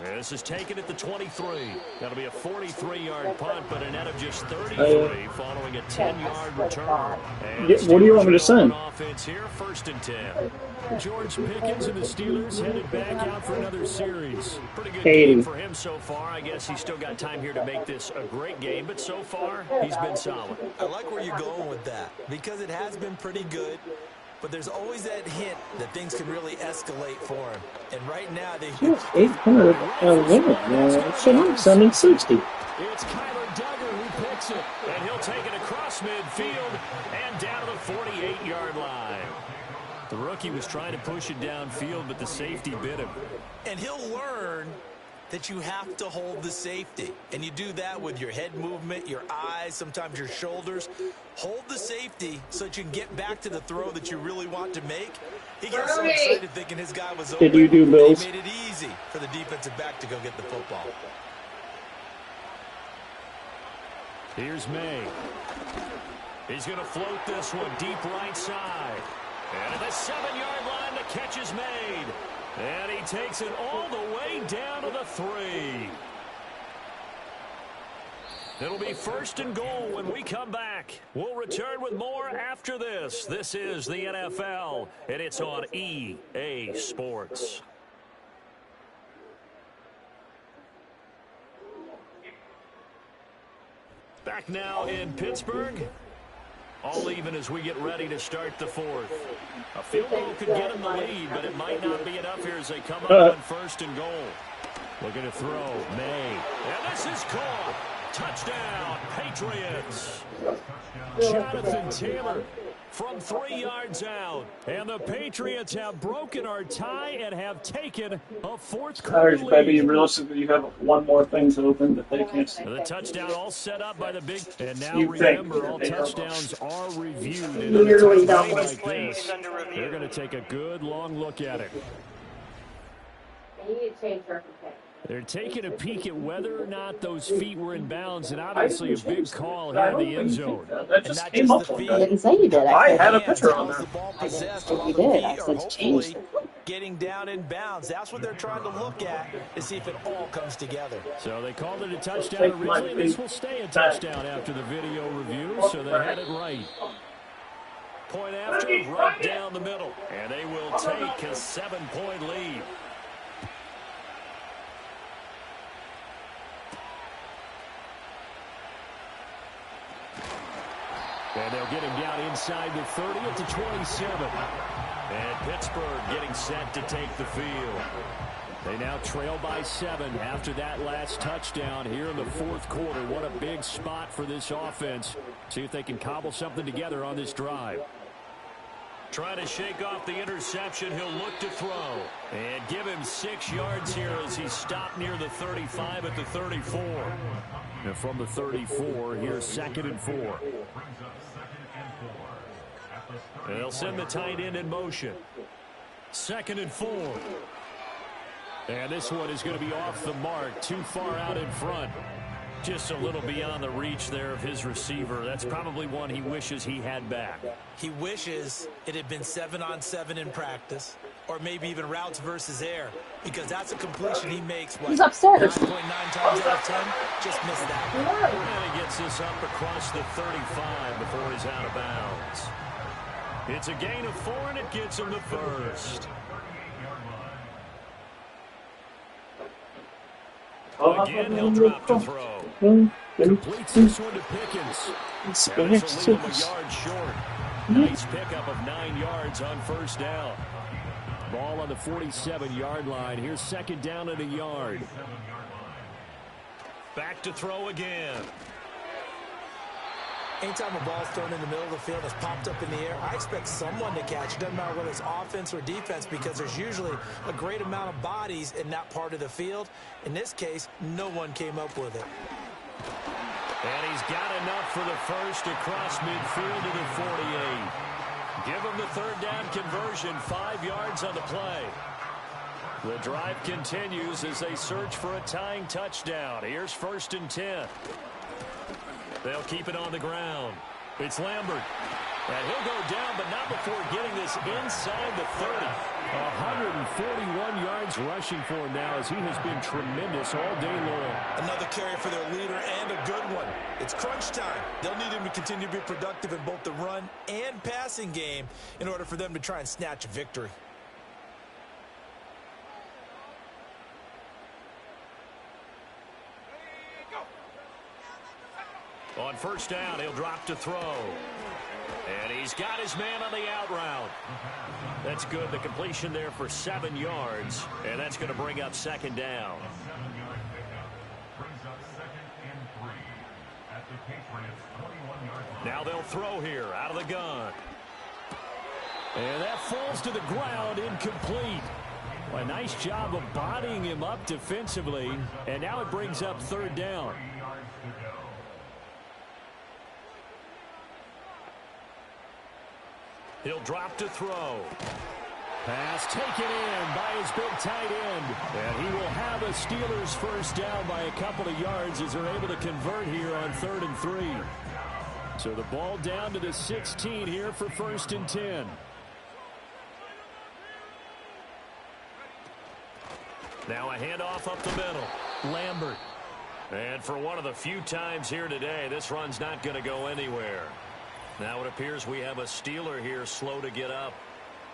This is taken at the 23. That'll be a 43-yard punt, but a net of just 33 following a 10-yard return. What do you want me to say? Offense here, 1st and 10. George Pickens and the Steelers headed back out for another series. Pretty good game for him so far. I guess he's still got time here to make this a great game, but so far he's been solid. I like where you're going with that because it has been pretty good. But there's always that hint that things can really escalate for him. And right now, they... 800 it's 760. It's Kyler Duggar who picks it. And he'll take it across midfield and down to the 48-yard line. The rookie was trying to push it downfield, but the safety bit him. And he'll learn that you have to hold the safety. And you do that with your head movement, your eyes, sometimes your shoulders. Hold the safety so that you can get back to the throw that you really want to make. He got so excited thinking his guy was over. Did you do Bills? He made it easy for the defensive back to go get the football. Here's May. He's going to float this one deep right side. And at the 7-yard line, the catch is made. And he takes it all the way down to the 3. It'll be 1st and goal when we come back. We'll return with more after this. This is the NFL, and it's on EA Sports. Back now in Pittsburgh. All even as we get ready to start the 4th. A field goal could get them the lead, but it might not be enough here as they come up on 1st and goal. Looking to throw, May. And this is caught. Touchdown, Patriots. Jonathan Taylor from 3 yards out. And the Patriots have broken our tie and have taken a 4th quarter lead. Baby, realistically, you have one more thing to open that they can't see. The touchdown all set up by the big. And now remember, all touchdowns are reviewed. And in a time like this, they're going to take a good long look at it. They need to change their pick. They're taking a peek at whether or not those feet were in bounds, and obviously a big call here in the end zone. That just came up on I didn't say you did. I had a picture on there. I didn't say you did. I said change. Getting down in bounds. That's what they're trying to look at to see if it all comes together. So they called it a touchdown originally. This will stay a touchdown after the video review, so they had it right. Point after, right down the middle. And they will take a 7-point lead. And they'll get him down inside the 30 at the 27. And Pittsburgh getting set to take the field. They now trail by 7 after that last touchdown here in the 4th quarter. What a big spot for this offense. See if they can cobble something together on this drive. Trying to shake off the interception. He'll look to throw. And give him 6 yards here as he stopped near the 35 at the 34. And from the 34, here's 2nd and 4. And they'll send the tight end in motion. 2nd and 4. And this one is going to be off the mark. Too far out in front. Just a little beyond the reach there of his receiver. That's probably one he wishes he had back. He wishes it had been 7-on-7 in practice, or maybe even routes versus air, because that's a completion he makes. He's upstairs. 9.9 times out of 10, just missed that. And he gets this up across the 35 before he's out of bounds. It's a gain of 4, and it gets him the first. Again, he'll drop to throw. Completes this one to Pickens. That's a lead him a yard short. Nice pickup of 9 yards on first down. Ball on the 47-yard line. Here's 2nd down and a yard. Back to throw again. Anytime a ball's thrown in the middle of the field, it's popped up in the air, I expect someone to catch. It doesn't matter whether it's offense or defense, because there's usually a great amount of bodies in that part of the field. In this case, no one came up with it. And he's got enough for the first across midfield to the 48. Give him the 3rd down conversion, 5 yards on the play. The drive continues as they search for a tying touchdown. Here's 1st and 10. They'll keep it on the ground. It's Lambert. And he'll go down, but not before getting this inside the 30. 41 yards rushing for him now, as he has been tremendous all day long. Another carry for their leader, and a good one. It's crunch time. They'll need him to continue to be productive in both the run and passing game in order for them to try and snatch a victory. On first down, he'll drop to throw. And he's got his man on the out route. That's good. The completion there for 7 yards. And that's going to bring up second down. Now they'll throw here out of the gun. And that falls to the ground, incomplete. A nice job of bodying him up defensively. And now it brings up third down. He'll drop to throw. Pass taken in by his big tight end. And he will have a Steelers first down by a couple of yards as they're able to convert here on 3rd and 3. So the ball down to the 16 here for 1st and 10. Now a handoff up the middle. Lambert. And for one of the few times here today, this run's not going to go anywhere. Now it appears we have a Steeler here slow to get up.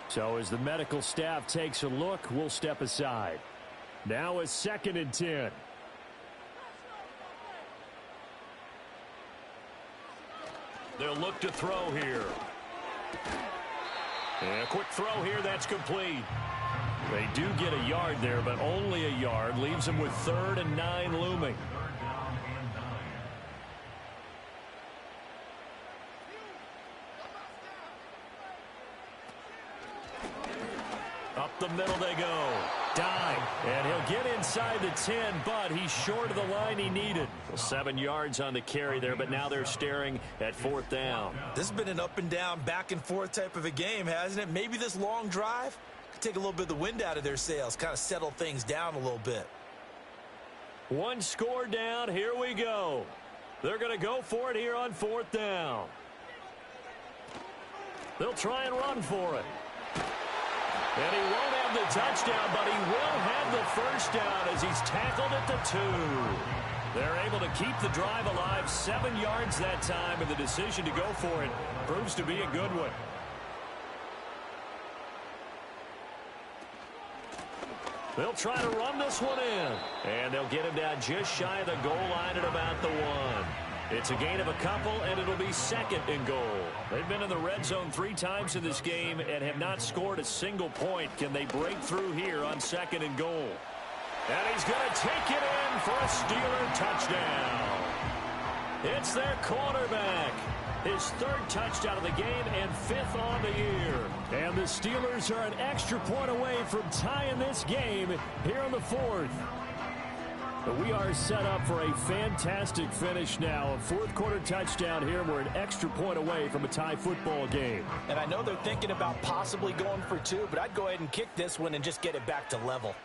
So as the medical staff takes a look, we'll step aside. Now a 2nd and 10. They'll look to throw here. And a quick throw here, that's complete. They do get a yard there, but only a yard. Leaves them with 3rd and 9 looming. Up the middle they go. Dive. And he'll get inside the 10, but he's short of the line he needed. 7 yards on the carry there, but now they're staring at 4th down. This has been an up and down, back and forth type of a game, hasn't it? Maybe this long drive could take a little bit of the wind out of their sails, kind of settle things down a little bit. 1 score down. Here we go. They're going to go for it here on 4th down. They'll try and run for it. And he won't have the touchdown, but he will have the first down as he's tackled at the 2. They're able to keep the drive alive, 7 yards that time, and the decision to go for it proves to be a good one. They'll try to run this one in. And they'll get him down just shy of the goal line at about the 1. It's a gain of a couple, and it'll be 2nd and goal. They've been in the red zone 3 times in this game and have not scored a single point. Can they break through here on 2nd and goal? And he's going to take it in for a Steeler touchdown. It's their quarterback. His 3rd touchdown of the game and 5th on the year. And the Steelers are an extra point away from tying this game here on the 4th. But we are set up for a fantastic finish now. A 4th quarter touchdown here. We're an extra point away from a tie football game. And I know they're thinking about possibly going for 2, but I'd go ahead and kick this one and just get it back to level.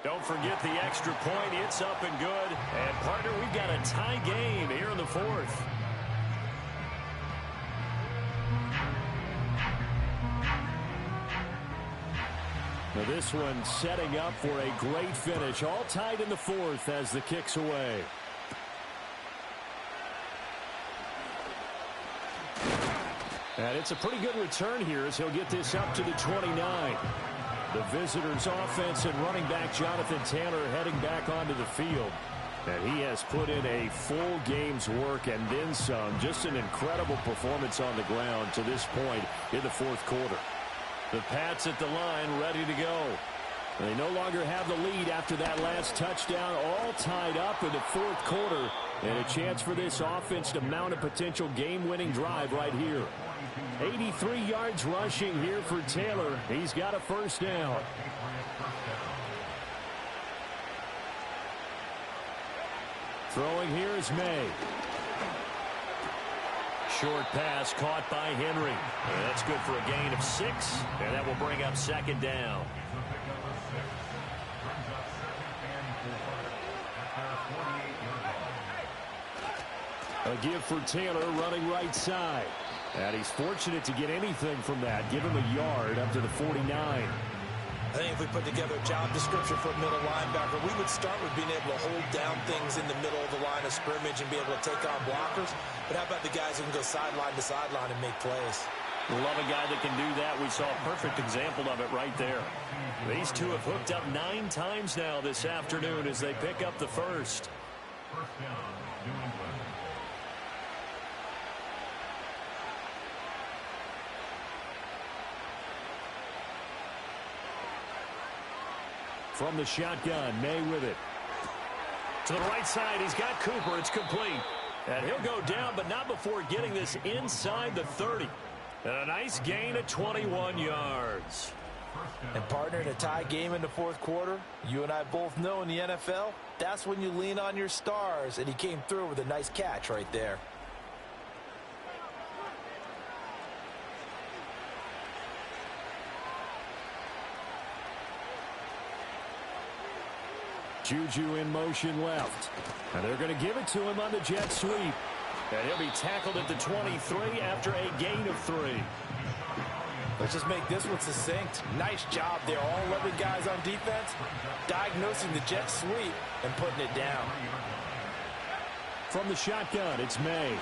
Don't forget the extra point. It's up and good. And, partner, we've got a tie game here in the 4th. Now this one setting up for a great finish. All tied in the 4th as the kick's away. And it's a pretty good return here as he'll get this up to the 29. The visitors' offense and running back Jonathan Taylor heading back onto the field. And he has put in a full game's work and then some. Just an incredible performance on the ground to this point in the 4th quarter. The Pats at the line ready to go. They no longer have the lead after that last touchdown, all tied up in the 4th quarter. And a chance for this offense to mount a potential game-winning drive right here. 83 yards rushing here for Taylor. He's got a first down. Throwing here is May. Short pass caught by Henry. And that's good for a gain of 6. And that will bring up 2nd down. A give for Taylor running right side. And he's fortunate to get anything from that. Give him a yard up to the 49. I think if we put together a job description for a middle linebacker, we would start with being able to hold down things in the middle of the line of scrimmage and be able to take on blockers. But how about the guys who can go sideline to sideline and make plays? Love a guy that can do that. We saw a perfect example of it right there. These two have hooked up 9 times now this afternoon as they pick up the first. From the shotgun, May with it. To the right side, he's got Cooper. It's complete. And he'll go down, but not before getting this inside the 30. And a nice gain of 21 yards. And partner, in a tie game in the fourth quarter, you and I both know in the NFL, that's when you lean on your stars. And he came through with a nice catch right there. Juju in motion left. And they're going to give it to him on the jet sweep. And he'll be tackled at the 23 after a gain of 3. Let's just make this one succinct. Nice job there. All 11 guys on defense diagnosing the jet sweep and putting it down. From the shotgun, it's May.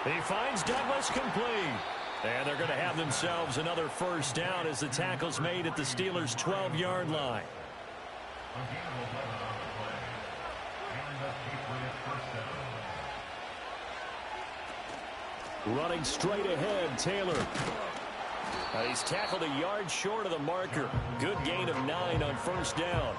He finds Douglas complete. And they're going to have themselves another first down as the tackle's made at the Steelers' 12-yard line. Running straight ahead, Taylor. He's tackled a yard short of the marker. Good gain of 9 on first down.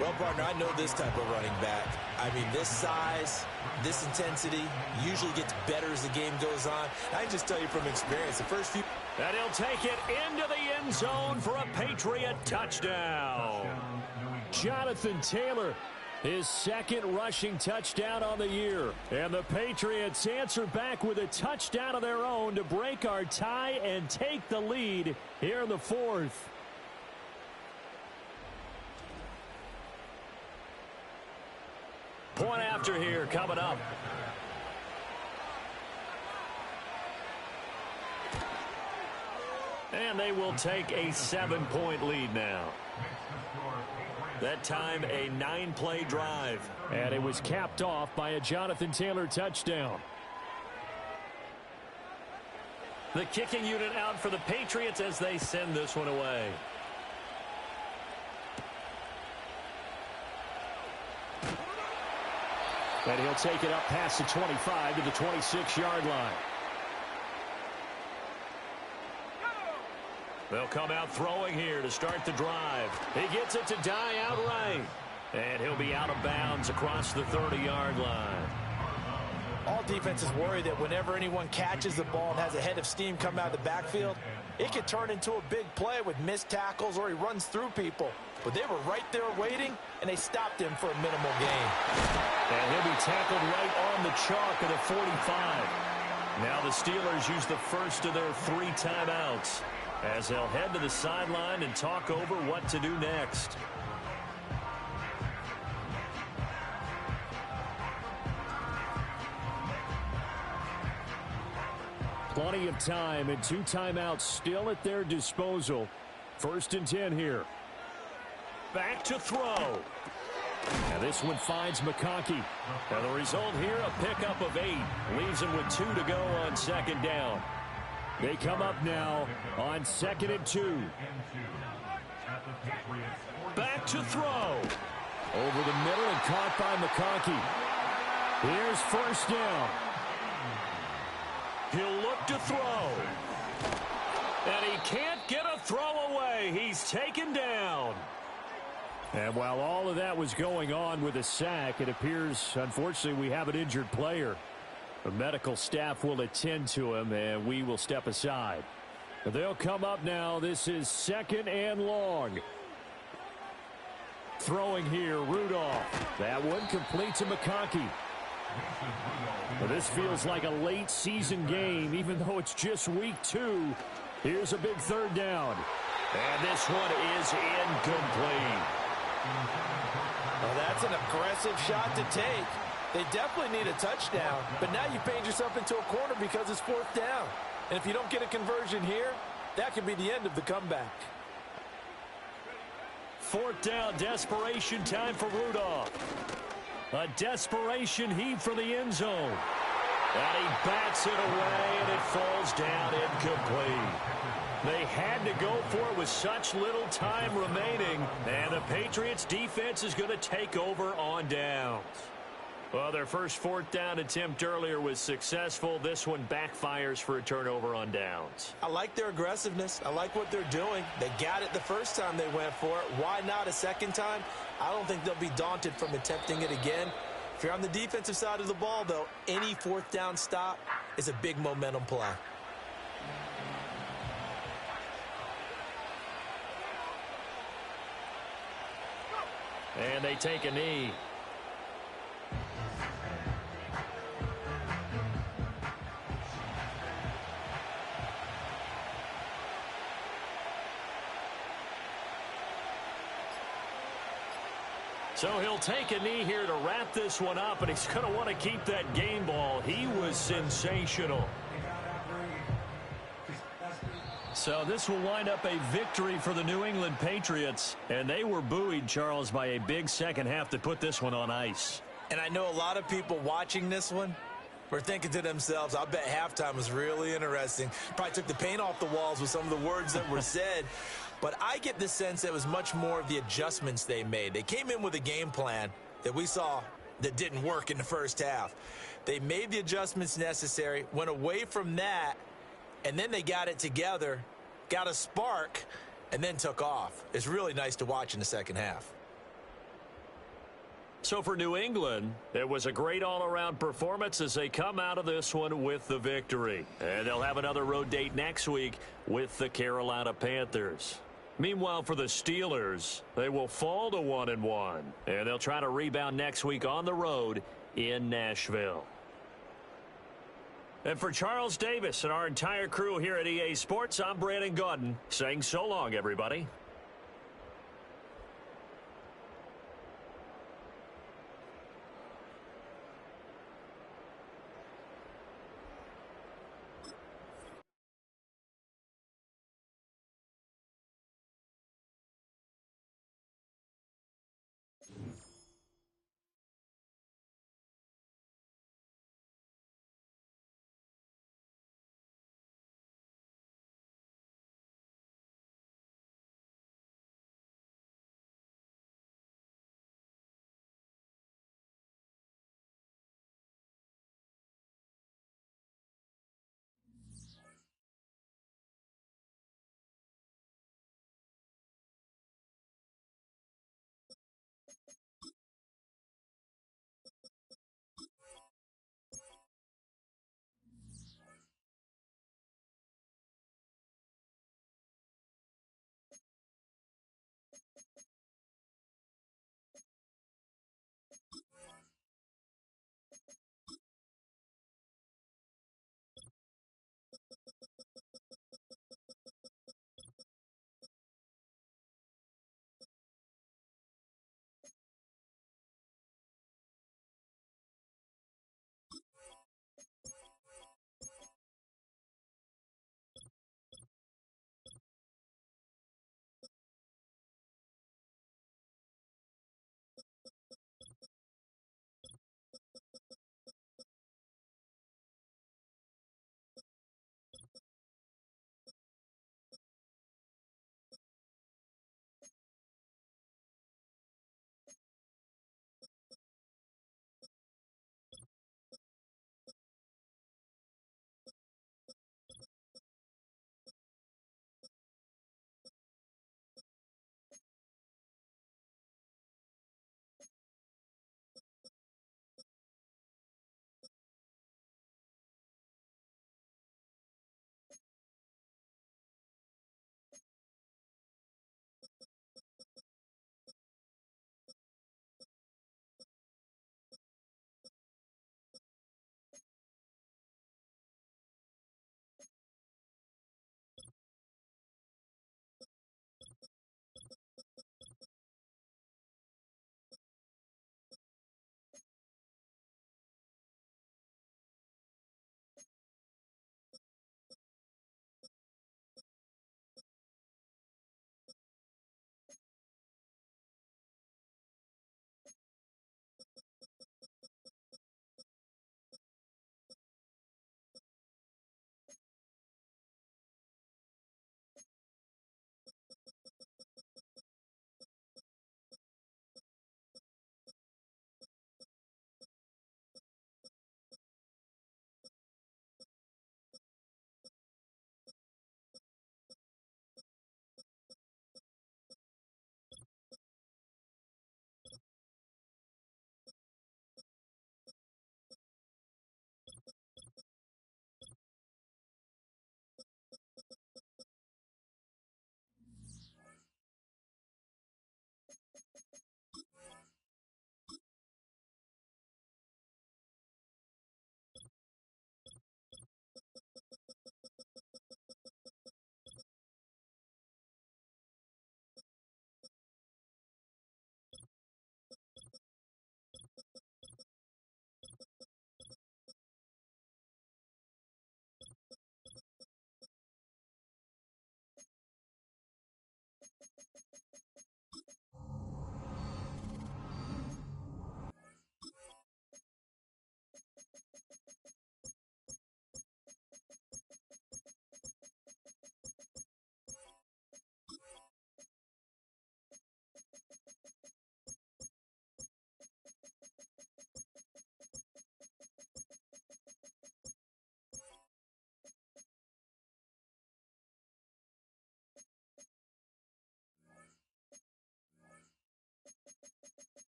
Well, partner, I know this type of running back. I mean, this size, this intensity usually gets better as the game goes on. I can just tell you from experience, the first few... And he'll take it into the end zone for a Patriot touchdown. Jonathan Taylor, his second rushing touchdown on the year. And the Patriots answer back with a touchdown of their own to break our tie and take the lead here in the fourth. Point after here coming up. And they will take a 7-point lead now. That time a 9-play drive. And it was capped off by a Jonathan Taylor touchdown. The kicking unit out for the Patriots as they send this one away. And he'll take it up past the 25 to the 26-yard line. They'll come out throwing here to start the drive. He gets it to die outright. And he'll be out of bounds across the 30-yard line. All defenses worry that whenever anyone catches the ball and has a head of steam come out of the backfield, it could turn into a big play with missed tackles or he runs through people. But they were right there waiting, and they stopped him for a minimal gain. And he'll be tackled right on the chalk of the 45. Now the Steelers use the first of their 3 timeouts as they'll head to the sideline and talk over what to do next. Plenty of time and 2 timeouts still at their disposal. 1st and 10 here. Back to throw. And this one finds McConkey. And the result here, a pickup of 8. Leaves him with 2 to go on 2nd down. They come up now on 2nd and 2. Back to throw. Over the middle and caught by McConkey. Here's 1st down. He'll look to throw. And he can't get a throw away. He's taken down. And while all of that was going on with a sack, it appears, unfortunately, we have an injured player. The medical staff will attend to him, and we will step aside. But they'll come up now. This is 2nd and long. Throwing here, Rudolph. That one complete to McConkey. Well, this feels like a late season game, even though it's just week 2. Here's a big 3rd down. And this one is incomplete. Well, that's an aggressive shot to take. They definitely need a touchdown, but now you paint yourself into a corner because it's 4th down. And if you don't get a conversion here, that could be the end of the comeback. 4th down, desperation time for Rudolph. A desperation heave for the end zone. And he bats it away, and it falls down incomplete. They had to go for it with such little time remaining, and the Patriots defense is going to take over on downs. Well, their first 4th down attempt earlier was successful. This one backfires for a turnover on downs. I like their aggressiveness. I like what they're doing. They got it the first time they went for it. Why not a second time? I don't think they'll be daunted from attempting it again. If you're on the defensive side of the ball, though, any 4th down stop is a big momentum play. And they take a knee. So he'll take a knee here to wrap this one up, and he's going to want to keep that game ball. He was sensational. So this will wind up a victory for the New England Patriots, and they were buoyed, Charles, by a big second half to put this one on ice. And I know a lot of people watching this one were thinking to themselves, I bet halftime was really interesting. Probably took the paint off the walls with some of the words that were said. But I get the sense that it was much more of the adjustments they made. They came in with a game plan that we saw that didn't work in the first half. They made the adjustments necessary, went away from that, and then they got it together, got a spark, and then took off. It's really nice to watch in the second half. So for New England, it was a great all-around performance as they come out of this one with the victory. And they'll have another road date next week with the Carolina Panthers. Meanwhile, for the Steelers, they will fall to 1-1, and they'll try to rebound next week on the road in Nashville. And for Charles Davis and our entire crew here at EA Sports, I'm Brandon Gaudin saying so long, everybody.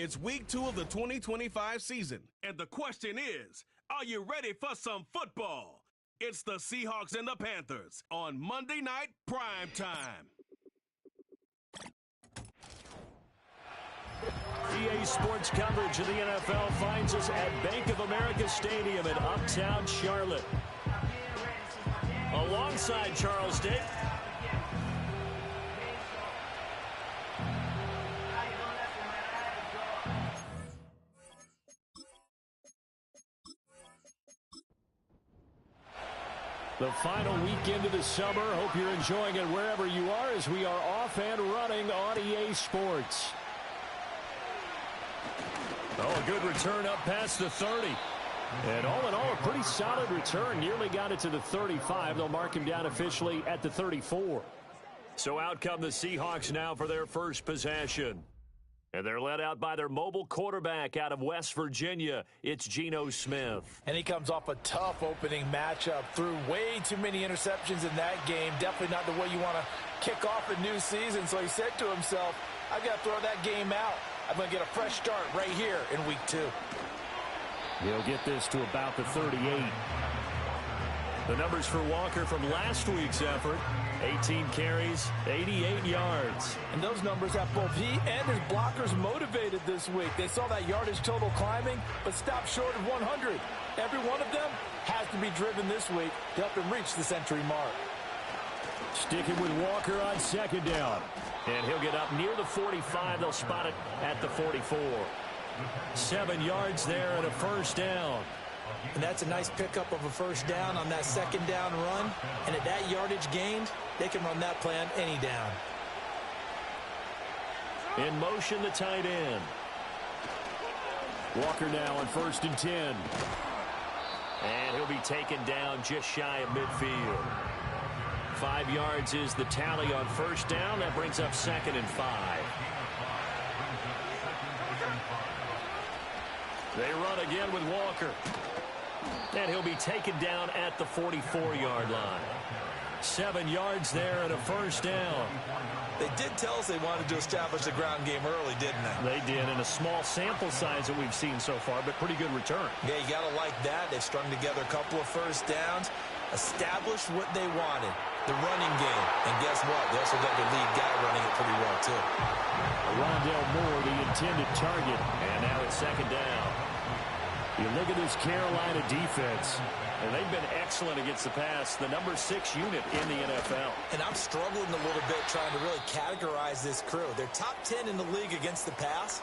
It's week 2 of the 2025 season, and the question is, are you ready for some football? It's the Seahawks and the Panthers on Monday Night Prime Time. EA Sports coverage of the NFL finds us at Bank of America Stadium in Uptown Charlotte. Alongside Charles Dick. The final weekend of the summer. Hope you're enjoying it wherever you are as we are off and running on EA Sports. Oh, a good return up past the 30. And all in all, a pretty solid return. Nearly got it to the 35. They'll mark him down officially at the 34. So out come the Seahawks now for their first possession. And they're led out by their mobile quarterback out of West Virginia. It's Geno Smith. And he comes off a tough opening matchup. Threw way too many interceptions in that game. Definitely not the way you want to kick off a new season. So he said to himself, I've got to throw that game out. I'm going to get a fresh start right here in week 2. He'll get this to about the 38. The numbers for Walker from last week's effort, 18 carries, 88 yards. And those numbers have both he and his blockers motivated this week. They saw that yardage total climbing, but stopped short of 100. Every one of them has to be driven this week to help him reach the century mark. Sticking with Walker on second down. And he'll get up near the 45. They'll spot it at the 44. 7 yards there and a first down. And that's a nice pickup of a first down on that second down run. And at that yardage gained, they can run that play on any down. In motion, the tight end. Walker now on 1st and 10. And he'll be taken down just shy of midfield. 5 yards is the tally on first down. That brings up 2nd and 5. They run again with Walker. And he'll be taken down at the 44-yard line. 7 yards there and a first down. They did tell us they wanted to establish the ground game early, didn't they? They did, in a small sample size that we've seen so far, but pretty good return. Yeah, you got to like that. They've strung together a couple of first downs, established what they wanted, the running game. And guess what? They also got their lead guy running it pretty well, too. Rondell Moore, the intended target, and now it's 2nd down. You look at this Carolina defense, and they've been excellent against the pass, the number 6 unit in the NFL. And I'm struggling a little bit trying to really categorize this crew. They're top 10 in the league against the pass,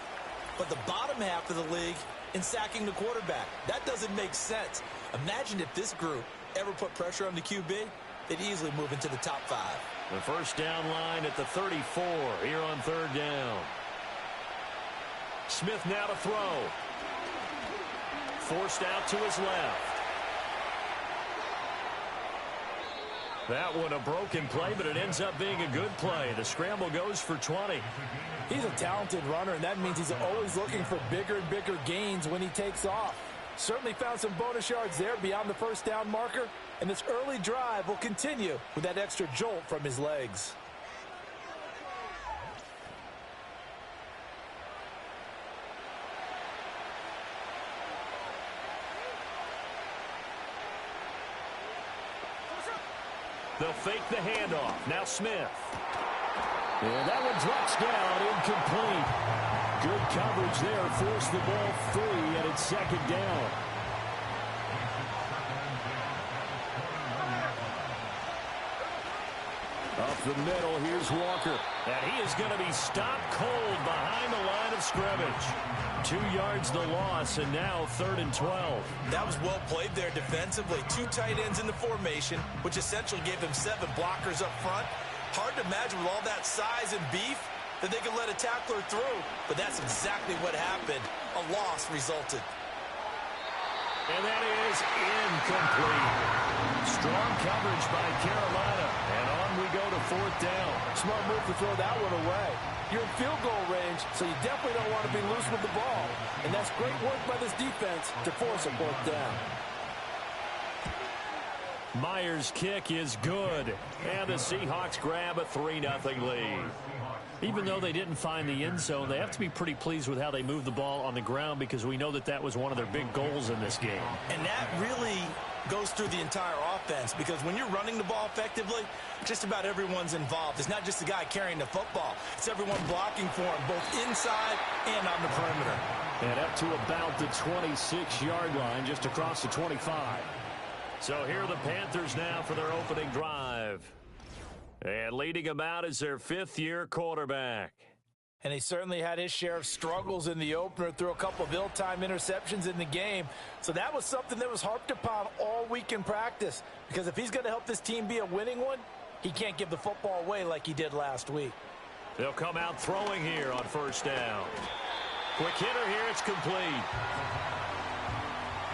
but the bottom half of the league in sacking the quarterback. That doesn't make sense. Imagine if this group ever put pressure on the QB, they'd easily move into the top 5. The first down line at the 34 here on 3rd down. Smith now to throw. Forced out to his left. That one a broken play, but it ends up being a good play. The scramble goes for 20. He's a talented runner, and that means he's always looking for bigger and bigger gains when he takes off. Certainly found some bonus yards there beyond the first down marker, and this early drive will continue with that extra jolt from his legs. They'll fake the handoff. Now Smith. And that one drops down, incomplete. Good coverage there. Forced the ball free, and it's 2nd down. Up the middle, here's Walker. And he is going to be stopped cold behind the line of scrimmage. 2 yards the loss, and now 3rd and 12. That was well played there defensively. 2 tight ends in the formation, which essentially gave him 7 blockers up front. Hard to imagine with all that size and beef that they could let a tackler through. But that's exactly what happened. A loss resulted. And that is incomplete. Strong coverage by Carolina. And on we go to 4th down. Smart move to throw that one away. You're in field goal range, so you definitely don't want to be loose with the ball. And that's great work by this defense to force a 4th down. Meyer's kick is good. And the Seahawks grab a 3-0 lead. Even though they didn't find the end zone, they have to be pretty pleased with how they moved the ball on the ground because we know that that was one of their big goals in this game. And that really goes through the entire offense because when you're running the ball effectively, just about everyone's involved. It's not just the guy carrying the football. It's everyone blocking for him, both inside and on the perimeter. And up to about the 26-yard line, just across the 25. So here are the Panthers now for their opening drive. And leading them out is their fifth-year quarterback. And he certainly had his share of struggles in the opener, threw a couple of ill-timed interceptions in the game. So that was something that was harped upon all week in practice. Because if he's going to help this team be a winning one, he can't give the football away like he did last week. They'll come out throwing here on first down. Quick hitter here, it's complete.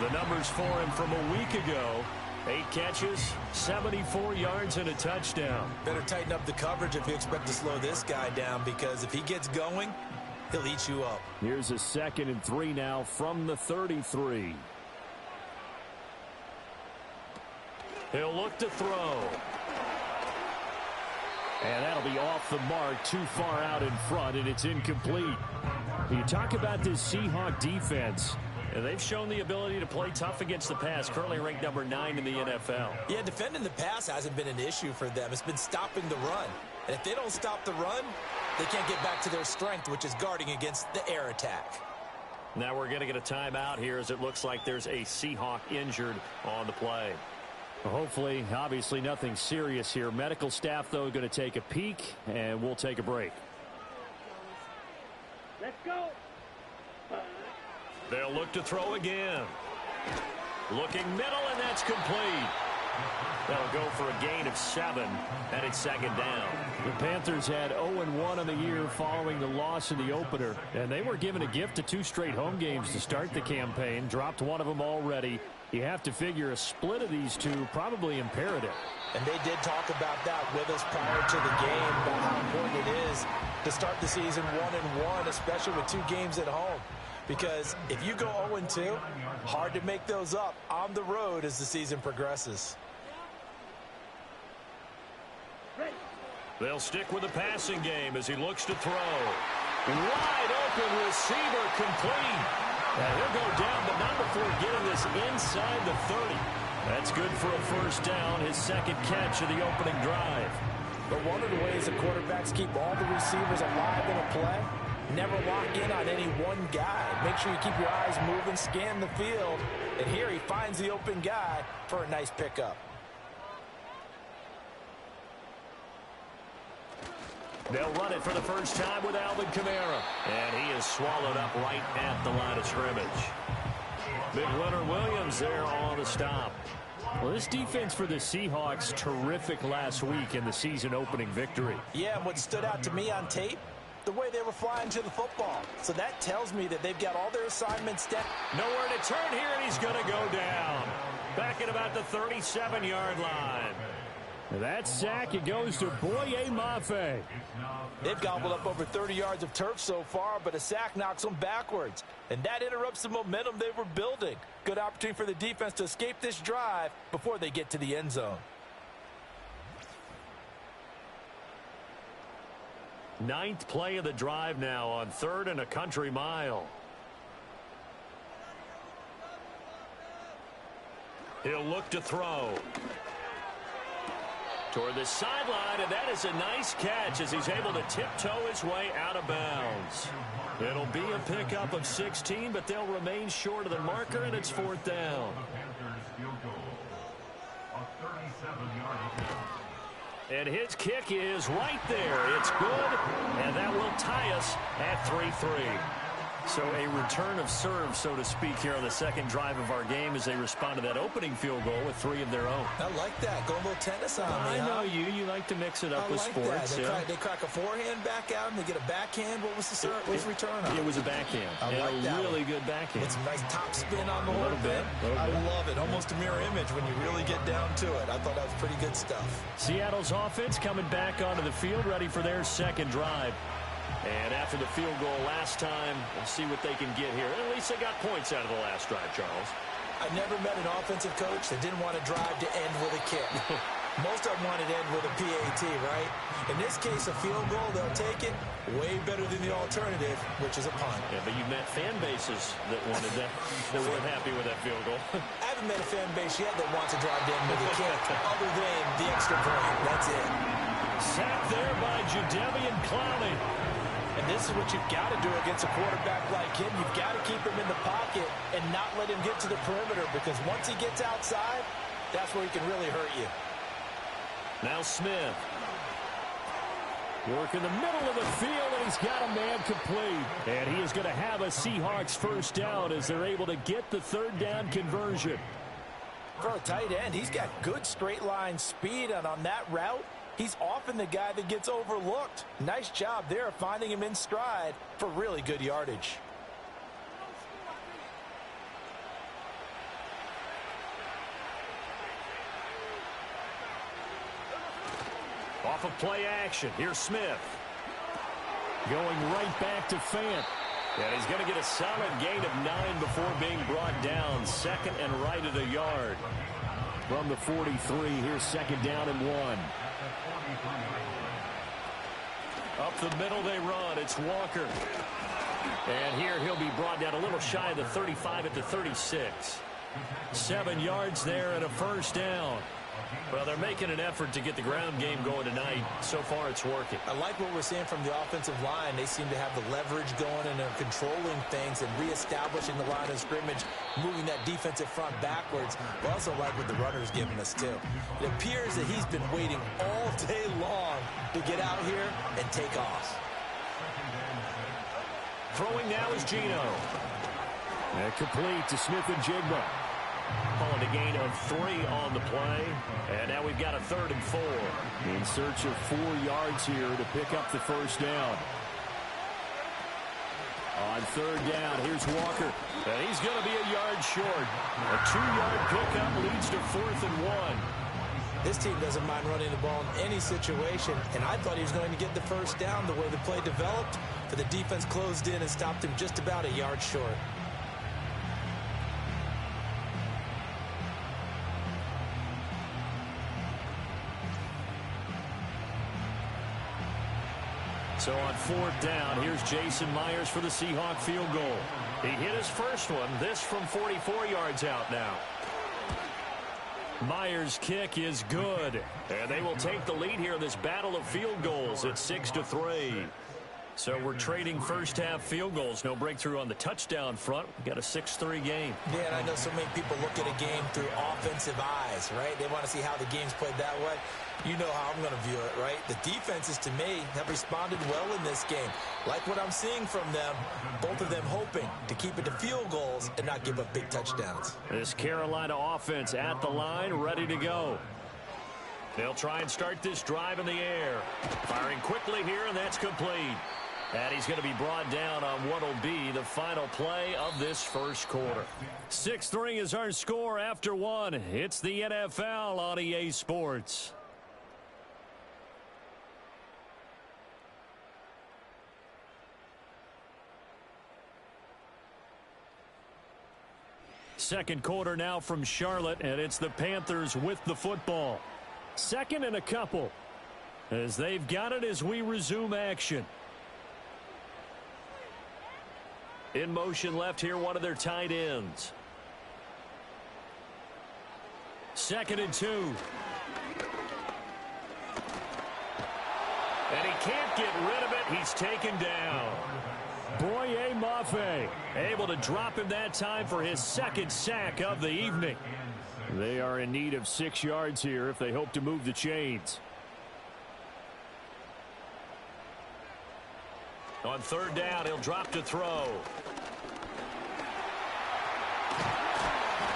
The numbers for him from a week ago: 8 catches, 74 yards, and a touchdown. Better tighten up the coverage if you expect to slow this guy down, because if he gets going, he'll eat you up. Here's a 2nd and 3 now from the 33. He'll look to throw. And that'll be off the mark, too far out in front, and it's incomplete. You talk about this Seahawk defense. And they've shown the ability to play tough against the pass, currently ranked number 9 in the NFL. Yeah, defending the pass hasn't been an issue for them. It's been stopping the run. And if they don't stop the run, they can't get back to their strength, which is guarding against the air attack. Now we're going to get a timeout here as it looks like there's a Seahawk injured on the play. Well, hopefully, obviously nothing serious here. Medical staff, though, going to take a peek, and we'll take a break. Let's go. They'll look to throw again. Looking middle, and that's complete. That'll go for a gain of 7, and it's 2nd down. The Panthers had 0-1 on the year following the loss in the opener, and they were given a gift of 2 straight home games to start the campaign. Dropped one of them already. You have to figure a split of these two probably imperative. And they did talk about that with us prior to the game, about how important it is to start the season 1-1, especially with 2 games at home. Because if you go 0-2, hard to make those up on the road as the season progresses. They'll stick with the passing game as he looks to throw. Wide open receiver, complete. And he'll go down, but not before getting this inside the 30. That's good for a first down, his 2nd catch of the opening drive. But one of the ways the quarterbacks keep all the receivers alive in a play, never lock in on any one guy. Make sure you keep your eyes moving, scan the field. And here he finds the open guy for a nice pickup. They'll run it for the first time with Alvin Kamara. And he is swallowed up right at the line of scrimmage. Big Leonard Williams there on the stop. Well, this defense for the Seahawks, terrific last week in the season-opening victory. Yeah, and what stood out to me on tape, the way they were flying to the football. So that tells me that they've got all their assignments down. Nowhere to turn here, and he's going to go down. Back at about the 37-yard line. That sack, it goes to Boye Mafe. They've gobbled up over 30 yards of turf so far, but a sack knocks them backwards. And that interrupts the momentum they were building. Good opportunity for the defense to escape this drive before they get to the end zone. 9th play of the drive now on 3rd and a country mile. He'll look to throw. Toward the sideline, and that is a nice catch as he's able to tiptoe his way out of bounds. It'll be a pickup of 16, but they'll remain short of the marker, and it's 4th down. And his kick is right there. It's good, and that will tie us at 3-3. So a return of serve, so to speak, here on the 2nd drive of our game as they respond to that opening field goal with 3 of their own. I like that. Go a little tennis on me, I know you. You like to mix it up with sports. They crack a forehand back out, and they get a backhand. What was the return on? It was a backhand. I like that. Really good backhand. With some nice top spin on the whole thing. I love it. Almost a mirror image when you really get down to it. I thought that was pretty good stuff. Seattle's offense coming back onto the field, ready for their 2nd drive. And after the field goal last time, we'll see what they can get here. At least they got points out of the last drive, Charles. I never met an offensive coach that didn't want to drive to end with a kick. Most of them wanted to end with a PAT, right? In this case, a field goal, they'll take it way better than the alternative, which is a punt. Yeah, but you've met fan bases that wanted that, that weren't happy with that field goal. I haven't met a fan base yet that wants to drive to end with a kick, other than the extra point. That's it. Sacked there by Jadeveon Clowney. And this is what you've got to do against a quarterback like him. You've got to keep him in the pocket and not let him get to the perimeter, because once he gets outside, that's where he can really hurt you. Now Smith. Work in the middle of the field, and he's got a man complete. And he is going to have a Seahawks first down as they're able to get the third down conversion. For a tight end, he's got good straight line speed, and on that route, he's often the guy that gets overlooked. Nice job there finding him in stride for really good yardage. Off of play action. Here's Smith. Going right back to Fant. And he's going to get a solid gain of 9 before being brought down. Second and right at a yard. From the 43, here's second down and 1. Up the middle they run. It's Walker. And here he'll be brought down a little shy of the 35 at the 36. 7 yards there and a first down. Well, they're making an effort to get the ground game going tonight. So far, it's working. I like what we're seeing from the offensive line. They seem to have the leverage going, and they're controlling things and reestablishing the line of scrimmage, moving that defensive front backwards. I also like what the runner's giving us, too. It appears that he's been waiting all day long to get out here and take off. Throwing now is Geno. And complete to Smith and Jigba. Calling a gain of 3 on the play. And now we've got a 3rd and 4. In search of 4 yards here to pick up the first down. On 3rd down, here's Walker. And he's going to be a yard short. A 2-yard pickup leads to 4th and 1. This team doesn't mind running the ball in any situation, and I thought he was going to get the first down the way the play developed, but the defense closed in and stopped him just about a yard short. So on 4th down, here's Jason Myers for the Seahawk field goal. He hit his first one, this from 44 yards out now. Myers' kick is good. And they will take the lead here in this battle of field goals at 6-3. So we're trading first half field goals. No breakthrough on the touchdown front. We got a 6-3 game. Yeah, and I know so many people look at a game through offensive eyes, right? They want to see how the game's played that way. You know how I'm going to view it, right? The defenses, to me, have responded well in this game. Like what I'm seeing from them, both of them hoping to keep it to field goals and not give up big touchdowns. This Carolina offense at the line, ready to go. They'll try and start this drive in the air. Firing quickly here, and that's complete. And he's going to be brought down on what will be the final play of this first quarter. 6-3 is our score after 1. It's the NFL on EA Sports. Second quarter now from Charlotte, and it's the Panthers with the football. Second and a couple as they've got it as we resume action. In motion left here, one of their tight ends. 2nd and 2. And he can't get rid of it. He's taken down. Boye Mafe able to drop him that time for his 2nd sack of the evening. They are in need of 6 yards here if they hope to move the chains. On 3rd down, he'll drop to throw.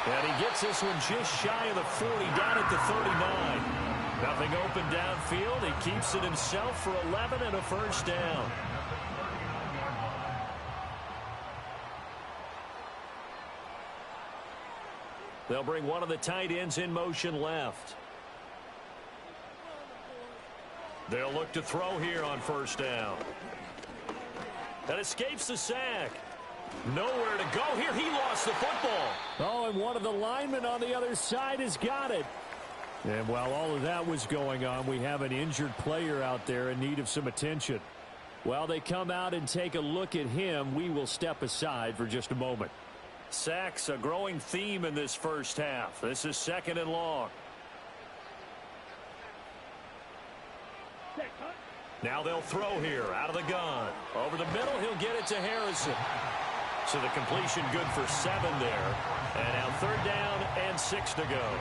And he gets this one just shy of the 40, down at the 39. Nothing open downfield. He keeps it himself for 11 and a first down. They'll bring one of the tight ends in motion left. They'll look to throw here on 1st down. That escapes the sack. Nowhere to go here. He lost the football. Oh, and one of the linemen on the other side has got it. And while all of that was going on, we have an injured player out there in need of some attention. While they come out and take a look at him, we will step aside for just a moment. Sacks, a growing theme in this first half. This is 2nd and long. Now they'll throw here out of the gun. Over the middle, he'll get it to Harrison. So the completion good for 7 there. And now 3rd down and 6 to go.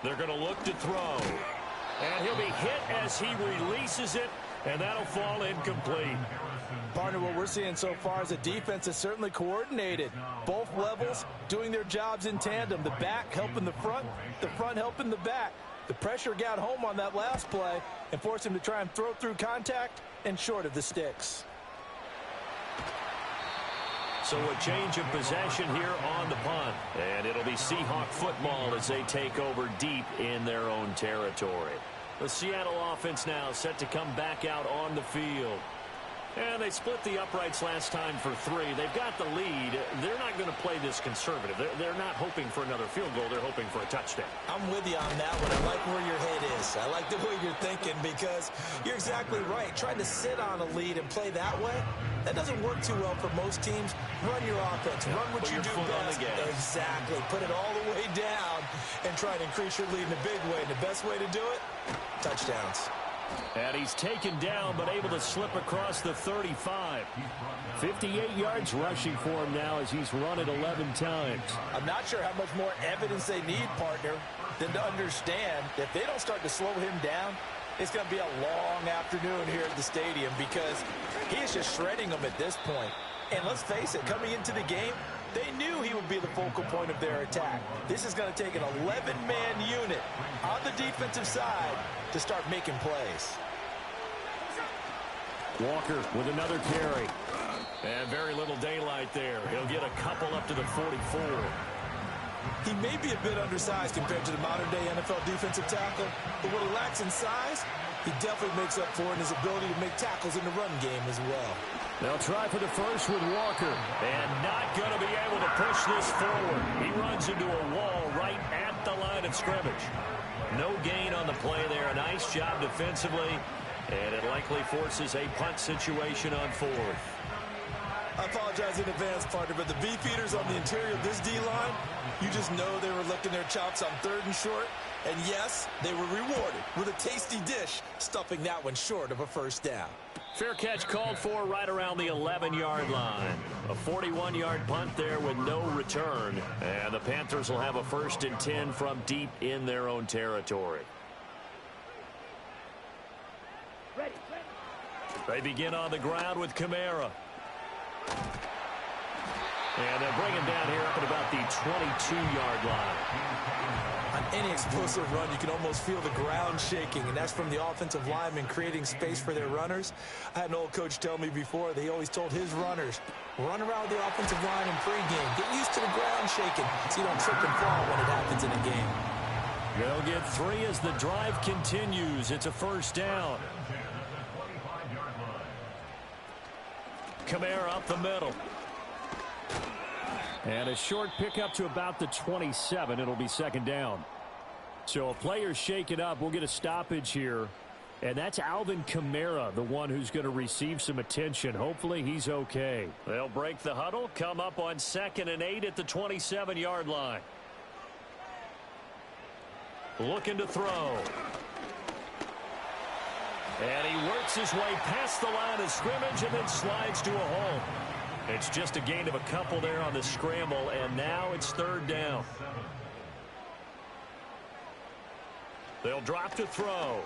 They're going to look to throw. And he'll be hit as he releases it, and that'll fall incomplete. Partner, what we're seeing so far is a defense is certainly coordinated. Both levels doing their jobs in tandem. The back helping the front helping the back. The pressure got home on that last play and forced him to try and throw through contact and short of the sticks. So a change of possession here on the punt. And it'll be Seahawk football as they take over deep in their own territory. The Seattle offense now set to come back out on the field. And they split the uprights last time for 3. They've got the lead. They're not going to play this conservative. They're not hoping for another field goal. They're hoping for a touchdown. I'm with you on that one. I like where your head is. I like the way you're thinking because you're exactly right. Trying to sit on a lead and play that way, that doesn't work too well for most teams. Run your offense. Run what you do best. Exactly. Put it all the way down and try to increase your lead in a big way. And the best way to do it, touchdowns. And he's taken down, but able to slip across the 35. 58 yards rushing for him now as he's run it 11 times. I'm not sure how much more evidence they need, partner, than to understand that if they don't start to slow him down, it's going to be a long afternoon here at the stadium because he is just shredding them at this point. And let's face it, coming into the game, they knew he would be the focal point of their attack. This is going to take an 11-man unit on the defensive side to start making plays. Walker with another carry. And very little daylight there. He'll get a couple up to the 44. He may be a bit undersized compared to the modern-day NFL defensive tackle, but what he lacks in size, he definitely makes up for in his ability to make tackles in the run game as well. They'll try for the first with Walker. And not going to be able to push this forward. He runs into a wall right at the line of scrimmage. No gain on the play there. A nice job defensively. And it likely forces a punt situation on 4th. I apologize in advance, partner, but the beefeaters on the interior of this D-line, you just know they were licking their chops on 3rd and short. And yes, they were rewarded with a tasty dish, stuffing that one short of a first down. Fair catch called for right around the 11-yard line. A 41-yard punt there with no return. And the Panthers will have a 1st and 10 from deep in their own territory. They begin on the ground with Ncaa. And they'll bring him down here up at about the 22-yard line. On any explosive run, you can almost feel the ground shaking, and that's from the offensive linemen creating space for their runners. I had an old coach tell me before, they always told his runners, run around the offensive line in pregame. Get used to the ground shaking so you don't trip and fall when it happens in a game. They'll get 3 as the drive continues. It's a 1st down. Ncaa up the middle. And a short pickup to about the 27. It'll be 2nd down. So a player's shaken up. We'll get a stoppage here. And that's Alvin Kamara, the one who's going to receive some attention. Hopefully he's okay. They'll break the huddle, come up on 2nd and 8 at the 27-yard line. Looking to throw. And he works his way past the line of scrimmage and then slides to a hole. It's just a gain of a couple there on the scramble, and now it's 3rd down. They'll drop to throw.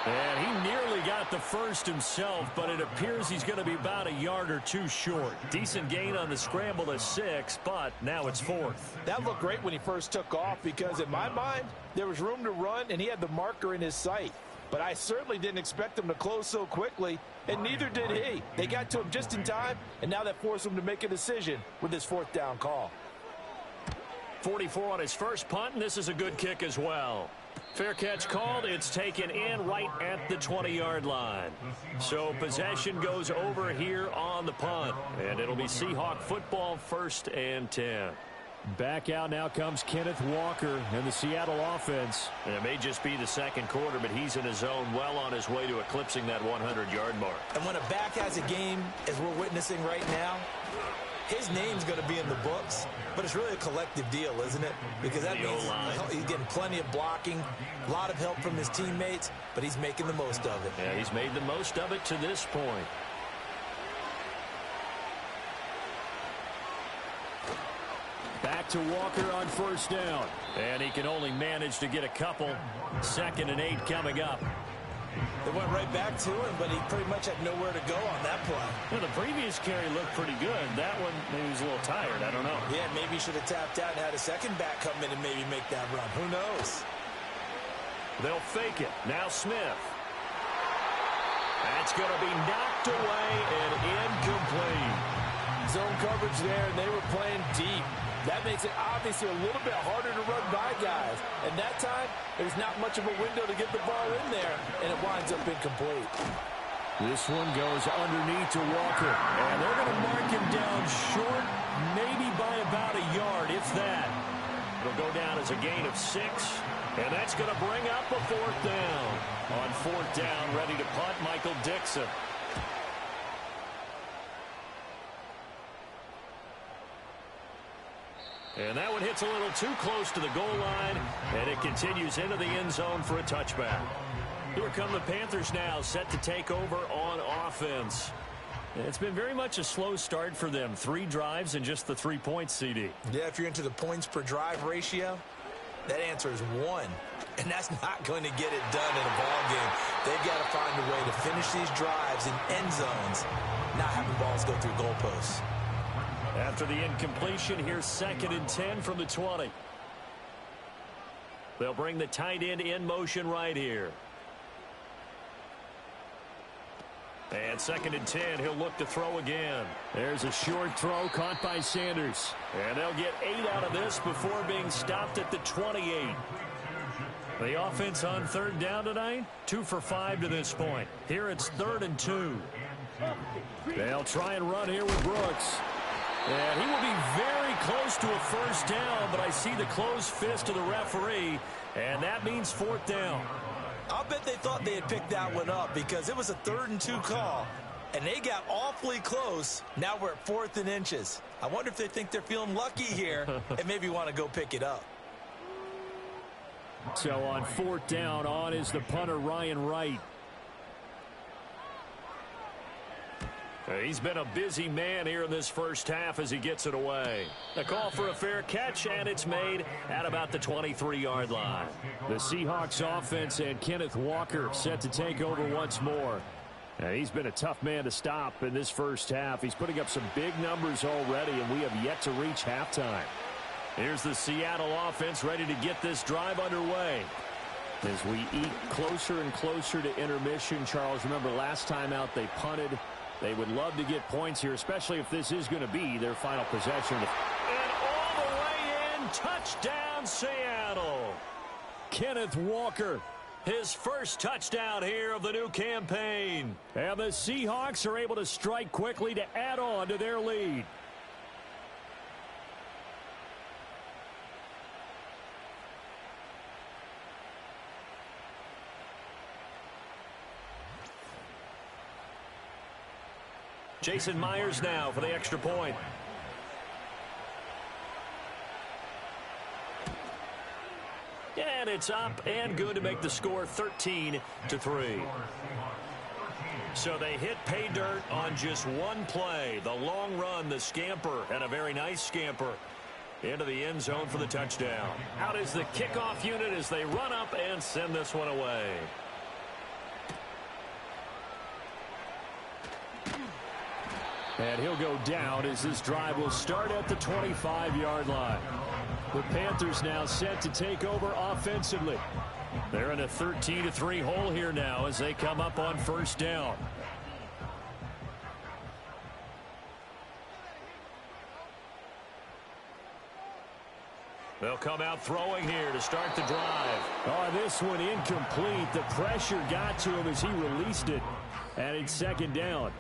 And he nearly got the first himself, but it appears he's going to be about a yard or 2 short. Decent gain on the scramble to 6, but now it's 4th. That looked great when he first took off because in my mind, there was room to run and he had the marker in his sight. But I certainly didn't expect him to close so quickly, and neither did he. They got to him just in time, and now that forced him to make a decision with his 4th down call. 44 on his first punt, and this is a good kick as well. Fair catch called. It's taken in right at the 20-yard line. So possession goes over here on the punt, and it'll be Seahawk football, 1st and 10. Back out now comes Kenneth Walker and the Seattle offense. And it may just be the second quarter, but he's in his zone, well on his way to eclipsing that 100-yard mark. And when a back has a game, as we're witnessing right now, his name's going to be in the books, but it's really a collective deal, isn't it? Because that means he's getting plenty of blocking, a lot of help from his teammates, but he's making the most of it. Yeah, he's made the most of it to this point. Back to Walker on 1st down. And he can only manage to get a couple. 2nd and 8 coming up. They went right back to him, but he pretty much had nowhere to go on that play. Well, the previous carry looked pretty good. That one, maybe he was a little tired. I don't know. Yeah, maybe he should have tapped out and had a second back come in and maybe make that run. Who knows? They'll fake it. Now Smith. That's going to be knocked away and incomplete. Zone coverage there, and they were playing deep. That makes it obviously a little bit harder to run by guys. And that time, there's not much of a window to get the ball in there, and it winds up incomplete. This one goes underneath to Walker. And they're going to mark him down short, maybe by about a yard, if that. It'll go down as a gain of 6. And that's going to bring up a 4th down. On 4th down, ready to punt, Michael Dixon. And that one hits a little too close to the goal line, and it continues into the end zone for a touchback. Here come the Panthers now, set to take over on offense. It's been very much a slow start for them. 3 drives and just the 3 points, CD. Yeah, if you're into the points per drive ratio, that answer is 1. And that's not going to get it done in a ball game. They've got to find a way to finish these drives in end zones, not having balls go through goalposts. After the incompletion, here's 2nd and 10 from the 20. They'll bring the tight end in motion right here. And 2nd and 10, he'll look to throw again. There's a short throw caught by Sanders. And they'll get 8 out of this before being stopped at the 28. The offense on 3rd down tonight, 2 for 5 to this point. Here it's 3rd and 2. They'll try and run here with Brooks. And he will be very close to a 1st down, but I see the closed fist of the referee, and that means 4th down. I'll bet they thought they had picked that one up because it was a 3rd and 2 call, and they got awfully close. Now we're at 4th and inches. I wonder if they think they're feeling lucky here and maybe want to go pick it up. So on 4th down, on is the punter, Ryan Wright. He's been a busy man here in this first half as he gets it away. A call for a fair catch, and it's made at about the 23-yard line. The Seahawks offense and Kenneth Walker set to take over once more. He's been a tough man to stop in this first half. He's putting up some big numbers already, and we have yet to reach halftime. Here's the Seattle offense ready to get this drive underway. As we eat closer and closer to intermission, Charles, remember last time out they punted. They would love to get points here, especially if this is going to be their final possession. And all the way in, touchdown Seattle. Kenneth Walker, his first touchdown here of the new campaign. And the Seahawks are able to strike quickly to add on to their lead. Jason Myers now for the extra point. And it's up and good to make the score 13-3. So they hit pay dirt on just one play. The long run, the scamper, and a very nice scamper into the end zone for the touchdown. Out is the kickoff unit as they run up and send this one away. And he'll go down as this drive will start at the 25-yard line. The Panthers now set to take over offensively. They're in a 13-3 hole here now as they come up on 1st down. They'll come out throwing here to start the drive. Oh, this one incomplete. The pressure got to him as he released it. And it's second down.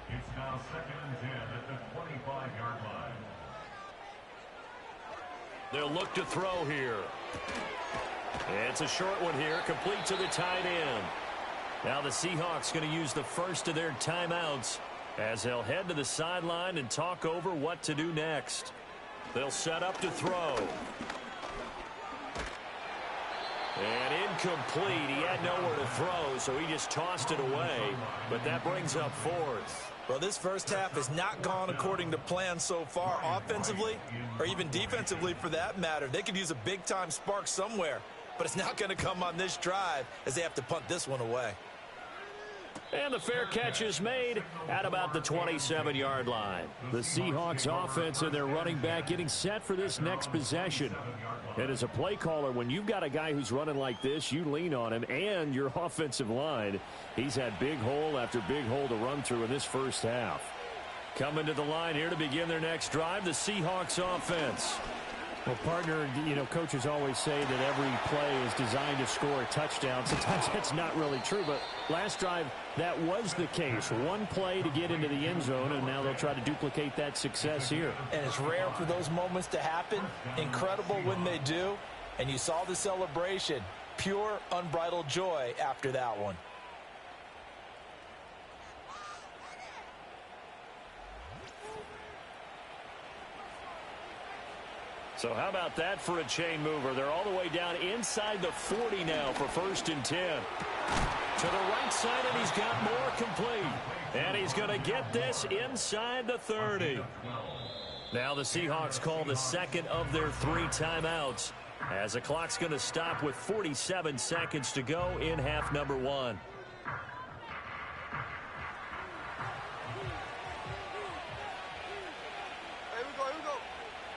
It's now 2nd and 10 at the 25-yard line. They'll look to throw here. It's a short one here, complete to the tight end. Now the Seahawks going to use the first of their timeouts as they'll head to the sideline and talk over what to do next. They'll set up to throw. And incomplete. He had nowhere to throw, so he just tossed it away. But that brings up fourth. Well, this first half has not gone according to plan so far offensively or even defensively for that matter. They could use a big-time spark somewhere, but it's not going to come on this drive as they have to punt this one away. And the fair catch is made at about the 27-yard line. The Seahawks offense and their running back getting set for this next possession. And as a play caller, when you've got a guy who's running like this, you lean on him and your offensive line. He's had big hole after big hole to run through in this first half. Coming to the line here to begin their next drive, the Seahawks offense. Well, partner, you know, coaches always say that every play is designed to score a touchdown. Sometimes that's not really true, but last drive, that was the case. One play to get into the end zone, and now they'll try to duplicate that success here. And it's rare for those moments to happen. Incredible when they do. And you saw the celebration. Pure, unbridled joy after that one. So how about that for a chain mover? They're all the way down inside the 40 now for 1st and 10. To the right side, and he's got more complete. And he's going to get this inside the 30. Now the Seahawks call the second of their 3 timeouts as the clock's going to stop with 47 seconds to go in half number 1.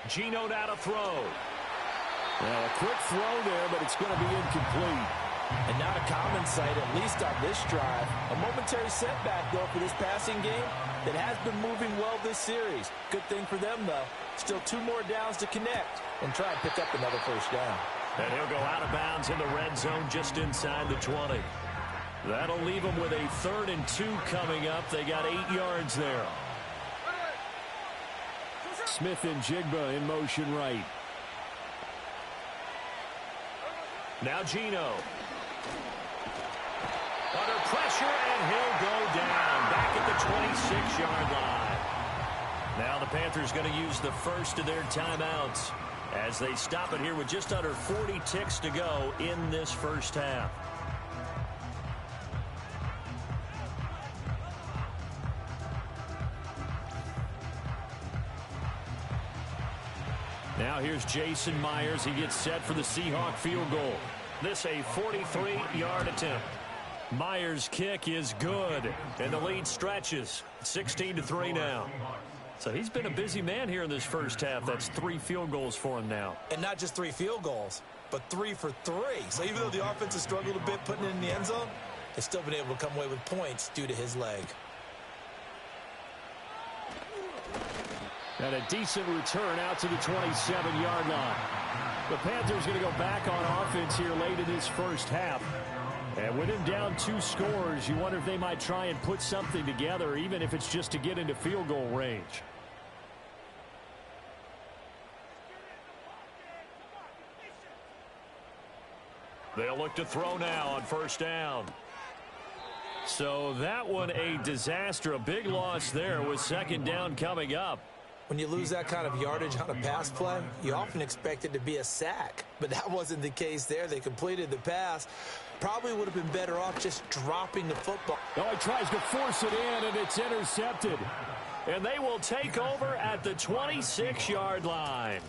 Geno now to throw. Well, a quick throw there, but it's going to be incomplete. And not a common sight, at least on this drive. A momentary setback, though, for this passing game that has been moving well this series. Good thing for them, though. Still 2 more downs to connect and try and pick up another first down. And he'll go out of bounds in the red zone just inside the 20. That'll leave them with a 3rd and 2 coming up. They got 8 yards there. Smith and Jigba in motion right. Now Geno. Under pressure, and he'll go down. Back at the 26-yard line. Now the Panthers going to use the first of their timeouts as they stop it here with just under 40 ticks to go in this first half. Now here's Jason Myers. He gets set for the Seahawk field goal. This a 43-yard attempt. Myers' kick is good, and the lead stretches. 16-3 now. So he's been a busy man here in this first half. That's 3 field goals for him now. And not just 3 field goals, but 3 for 3. So even though the offense has struggled a bit putting it in the end zone, they've still been able to come away with points due to his leg. And a decent return out to the 27-yard line. The Panthers going to go back on offense here late in this first half. And with him down 2 scores, you wonder if they might try and put something together, even if it's just to get into field goal range. They'll look to throw now on first down. So that one a disaster. A big loss there with second down coming up. When you lose that kind of yardage on a pass play, you often expect it to be a sack. But that wasn't the case there. They completed the pass. Probably would have been better off just dropping the football. Oh, he tries to force it in, and it's intercepted. And they will take over at the 26-yard line.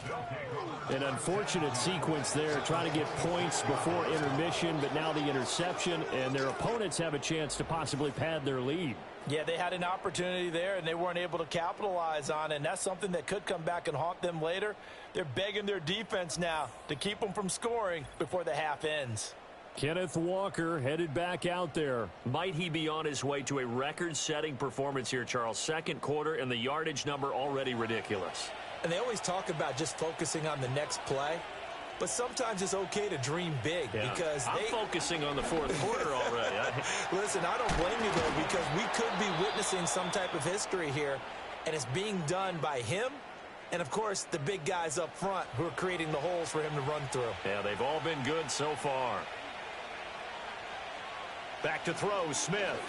An unfortunate sequence there, trying to get points before intermission, but now the interception, and their opponents have a chance to possibly pad their lead. Yeah, they had an opportunity there, and they weren't able to capitalize on it, and that's something that could come back and haunt them later. They're begging their defense now to keep them from scoring before the half ends. Kenneth Walker headed back out there. Might he be on his way to a record-setting performance here, Charles? Second quarter, and the yardage number already ridiculous. And they always talk about just focusing on the next play. But sometimes it's okay to dream big because I'm focusing on the fourth quarter already. Listen, I don't blame you, though, because we could be witnessing some type of history here, and it's being done by him and, of course, the big guys up front who are creating the holes for him to run through. Yeah, they've all been good so far. Back to throw, Smith.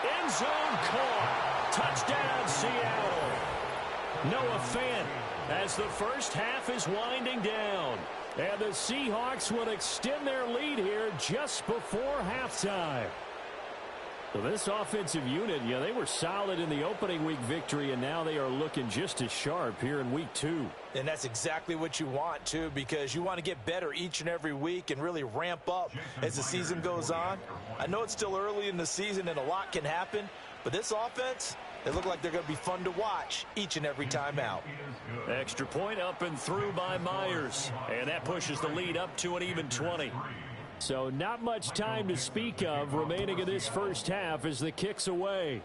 End zone caught. Touchdown, Seattle. Noah Fant as the first half is winding down. And the Seahawks will extend their lead here just before halftime. So this offensive unit, they were solid in the opening week victory, and now they are looking just as sharp here in week 2. And that's exactly what you want, too, because you want to get better each and every week and really ramp up as the season goes on. I know it's still early in the season and a lot can happen, but this offense, they look like they're going to be fun to watch each and every time out. Extra point up and through by Myers, and that pushes the lead up to an even 20. So not much time to speak of remaining in this first half as the kick's away.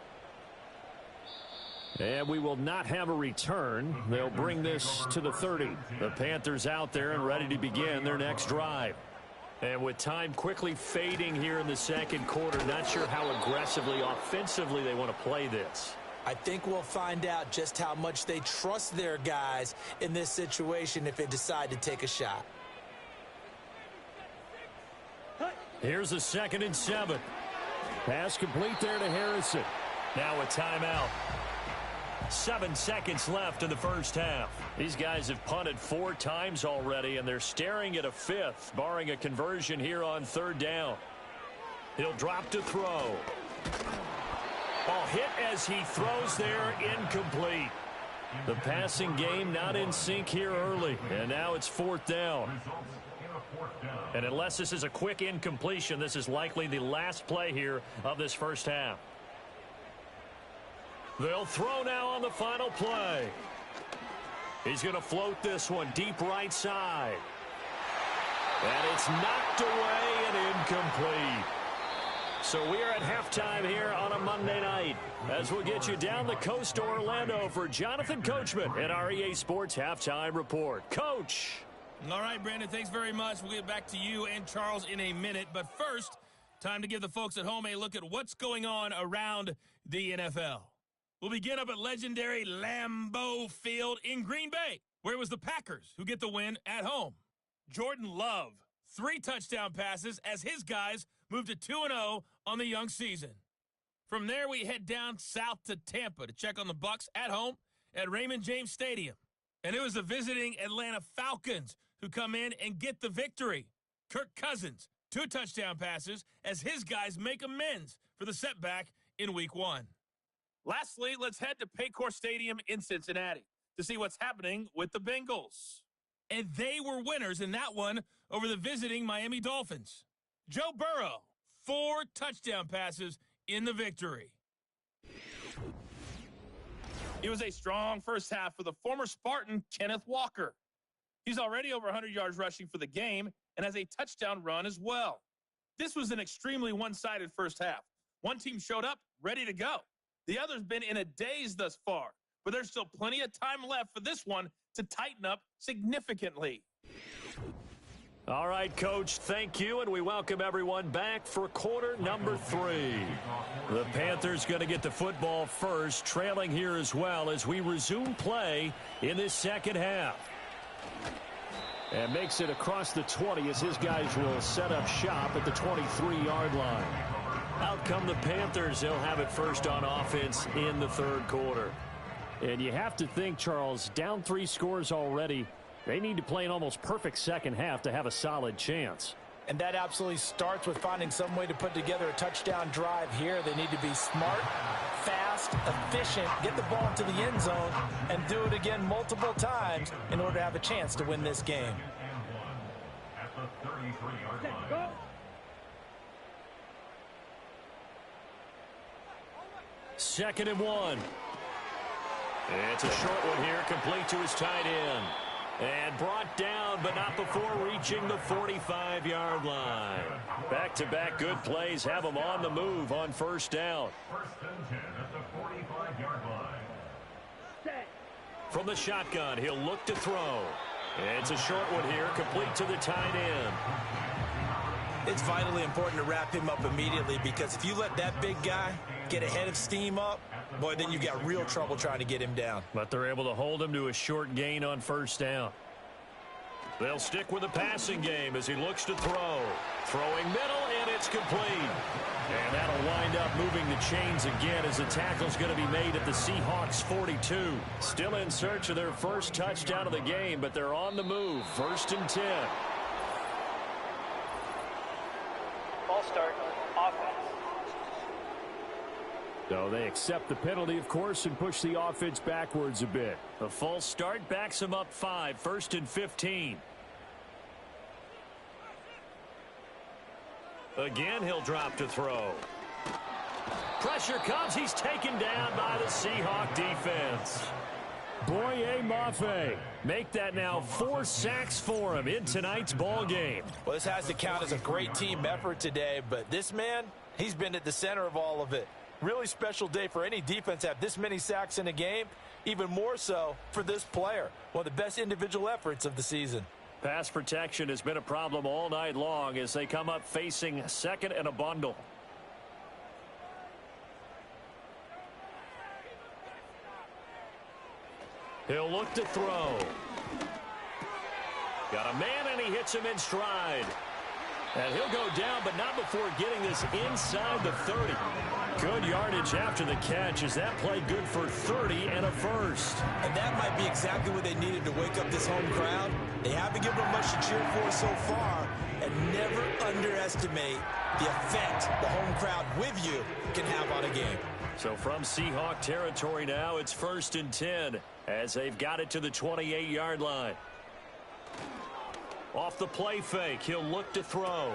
And we will not have a return. They'll bring this to the 30. The Panthers out there and ready to begin their next drive. And with time quickly fading here in the second quarter, not sure how aggressively, offensively they want to play this. I think we'll find out just how much they trust their guys in this situation if they decide to take a shot. Here's a 2nd and 7. Pass complete there to Harrison. Now a timeout. 7 seconds left in the first half. These guys have punted 4 times already, and they're staring at a 5th, barring a conversion here on 3rd down. He'll drop to throw. Ball hit as he throws there, incomplete. The passing game not in sync here early, and now it's 4th down. And unless this is a quick incompletion, this is likely the last play here of this first half. They'll throw now on the final play. He's going to float this one deep right side. And it's knocked away and incomplete. So we are at halftime here on a Monday night as we'll get you down the coast to Orlando for Jonathan Coachman at our EA Sports Halftime Report. Coach. All right, Brandon, thanks very much. We'll get back to you and Charles in a minute. But first, time to give the folks at home a look at what's going on around the NFL. We'll begin up at legendary Lambeau Field in Green Bay, where it was the Packers who get the win at home. Jordan Love, 3 touchdown passes as his guys moved to 2-0 on the young season. From there, we head down south to Tampa to check on the Bucs at home at Raymond James Stadium. And it was the visiting Atlanta Falcons who come in and get the victory. Kirk Cousins, 2 touchdown passes as his guys make amends for the setback in Week 1. Lastly, let's head to Paycor Stadium in Cincinnati to see what's happening with the Bengals. And they were winners in that one over the visiting Miami Dolphins. Joe Burrow, 4 touchdown passes in the victory. It was a strong first half for the former Spartan Kenneth Walker. He's already over 100 yards rushing for the game and has a touchdown run as well. This was an extremely one-sided first half. One team showed up ready to go. The other's been in a daze thus far, but there's still plenty of time left for this one to tighten up significantly. All right, Coach, thank you, and we welcome everyone back for quarter number 3. The Panthers going to get the football first, trailing here as well as we resume play in this second half. And makes it across the 20 as his guys will set up shop at the 23-yard line. Out come the Panthers. They'll have it first on offense in the 3rd quarter. And you have to think, Charles, down 3 scores already. They need to play an almost perfect second half to have a solid chance. And that absolutely starts with finding some way to put together a touchdown drive here. They need to be smart, fast, efficient, get the ball into the end zone, and do it again multiple times in order to have a chance to win this game. At the 33-yard line. Second and 1. It's a short one here, complete to his tight end. And brought down, but not before reaching the 45-yard line. Back-to-back good plays have them on the move on first down. First and 10 at the 45-yard line. From the shotgun, he'll look to throw. It's a short one here, complete to the tight end. It's vitally important to wrap him up immediately because if you let that big guy get ahead of steam up, boy, then you've got real trouble trying to get him down. But they're able to hold him to a short gain on first down. They'll stick with the passing game as he looks to throw. Throwing middle, and it's complete. And that'll wind up moving the chains again as the tackle's going to be made at the Seahawks 42. Still in search of their first touchdown of the game, but they're on the move. 1st and 10. Ball start. Offense. So they accept the penalty, of course, and push the offense backwards a bit. A false start backs them up 5. 1st and 15. Again, he'll drop to throw. Pressure comes. He's taken down by the Seahawk defense. Boye Mafe make that now 4 sacks for him in tonight's ball game. Well, this has to count as a great team effort today, but this man, he's been at the center of all of it. Really special day for any defense to have this many sacks in a game, even more so for this player. One of the best individual efforts of the season. Pass protection has been a problem all night long as they come up facing 2nd and a bundle. He'll look to throw. Got a man, and he hits him in stride. And he'll go down, but not before getting this inside the 30. Good yardage after the catch. Is that play good for 30 and a first? And that might be exactly what they needed to wake up this home crowd. They haven't given them much to cheer for so far. And never underestimate the effect the home crowd with you can have on a game. So from Seahawk territory now, it's 1st and 10 as they've got it to the 28-yard line. Off the play fake, he'll look to throw.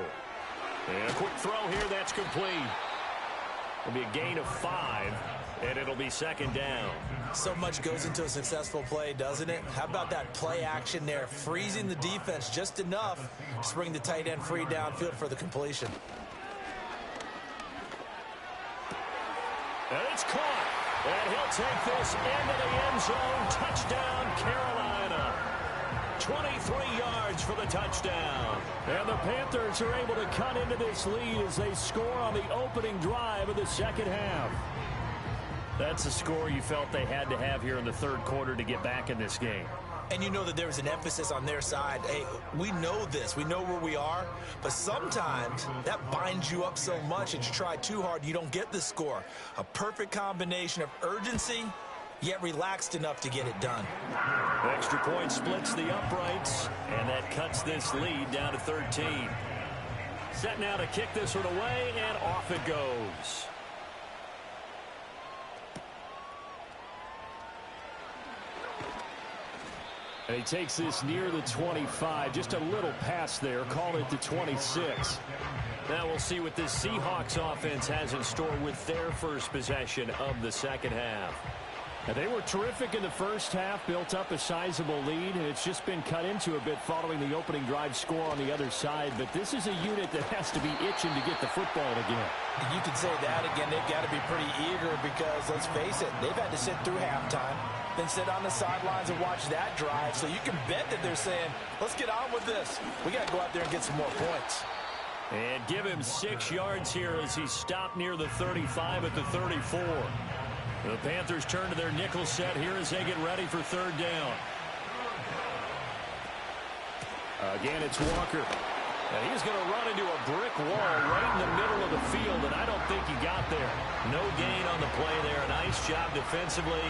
And a quick throw here, that's complete. It'll be a gain of 5, and it'll be 2nd down. So much goes into a successful play, doesn't it? How about that play action there, freezing the defense just enough to bring the tight end free downfield for the completion. And it's caught. And he'll take this into the end zone. Touchdown, Carolina. 23 yards for the touchdown. And the Panthers are able to cut into this lead as they score on the opening drive of the second half. That's a score you felt they had to have here in the 3rd quarter to get back in this game. And you know that there was an emphasis on their side. Hey, we know this. We know where we are. But sometimes that binds you up so much that you try too hard, you don't get the score. A perfect combination of urgency, yet relaxed enough to get it done. Extra point splits the uprights, and that cuts this lead down to 13. Set now to kick this one away, and off it goes. And he takes this near the 25. Just a little pass there. Call it the 26. Now we'll see what this Seahawks offense has in store with their first possession of the second half. Now, they were terrific in the first half, built up a sizable lead, and it's just been cut into a bit following the opening drive score on the other side. But this is a unit that has to be itching to get the football again. You could say that again. They've got to be pretty eager because, let's face it, they've had to sit through halftime, then sit on the sidelines and watch that drive. So you can bet that they're saying, let's get on with this. We got to go out there and get some more points. And give him 6 yards here as he stopped near the 35 at the 34. The Panthers turn to their nickel set here as they get ready for 3rd down. Again, it's Walker. And he's going to run into a brick wall right in the middle of the field, and I don't think he got there. No gain on the play there. Nice job defensively,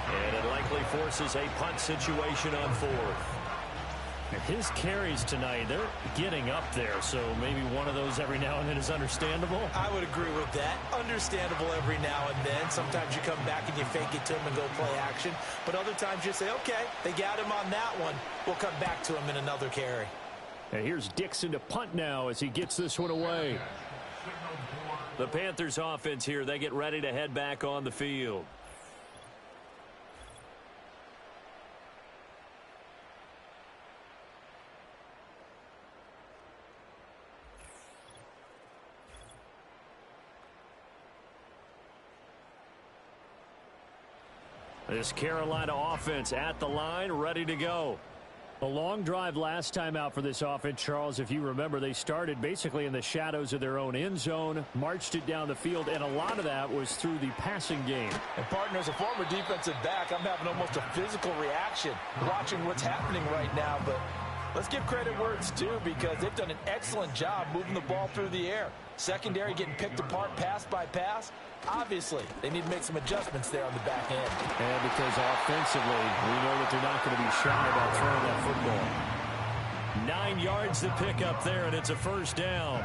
and it likely forces a punt situation on 4th. His carries tonight, they're getting up there, so maybe one of those every now and then is understandable. I would agree with that. Understandable every now and then. Sometimes you come back and you fake it to him and go play action. But other times you say, okay, they got him on that one. We'll come back to him in another carry. And here's Dixon to punt now as he gets this one away. The Panthers offense here, they get ready to head back on the field. This Carolina offense at the line, ready to go. A long drive last time out for this offense, Charles. If you remember, they started basically in the shadows of their own end zone, marched it down the field, and a lot of that was through the passing game. And, partner, as a former defensive back, I'm having almost a physical reaction watching what's happening right now. But let's give credit where it's due, because they've done an excellent job moving the ball through the air. Secondary getting picked apart pass by pass. Obviously, they need to make some adjustments there on the back end. And because offensively, we know that they're not going to be shy about throwing that football. 9 yards to pick up there, and it's a first down.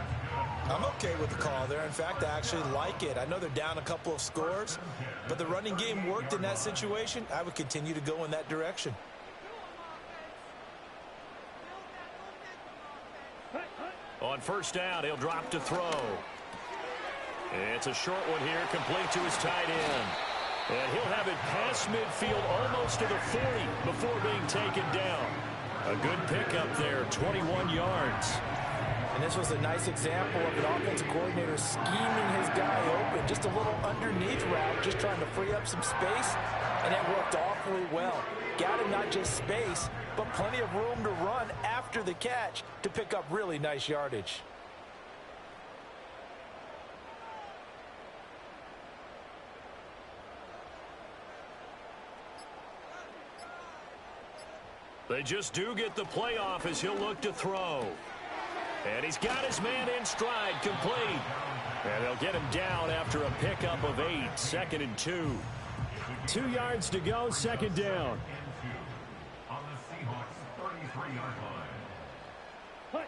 I'm okay with the call there. In fact, I actually like it. I know they're down a couple of scores, but the running game worked in that situation. I would continue to go in that direction. On first down, he'll drop to throw. It's a short one here, complete to his tight end. And he'll have it past midfield, almost to the 40 before being taken down. A good pickup there, 21 yards. And this was a nice example of an offensive coordinator scheming his guy open. Just a little underneath route, just trying to free up some space, and it worked awfully well. Got him not just space, but plenty of room to run after the catch to pick up really nice yardage. They just do get the play off as he'll look to throw. And he's got his man in stride, complete. And they'll get him down after a pickup of 8, 2nd and 2. 2 yards to go, second down. On the Seahawks 33-yard line.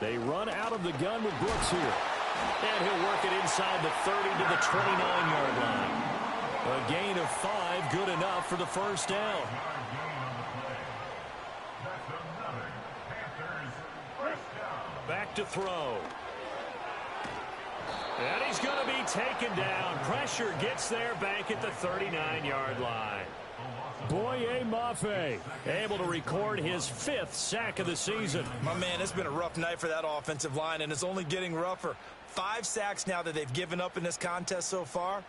They run out of the gun with Brooks here. And he'll work it inside the 30 to the 29-yard line. A gain of 5, good enough for the first down. Back to throw. And he's going to be taken down. Pressure gets there back at the 39-yard line. Boye Mafe able to record his 5th sack of the season. My man, it's been a rough night for that offensive line, and it's only getting rougher. 5 sacks now that they've given up in this contest so far.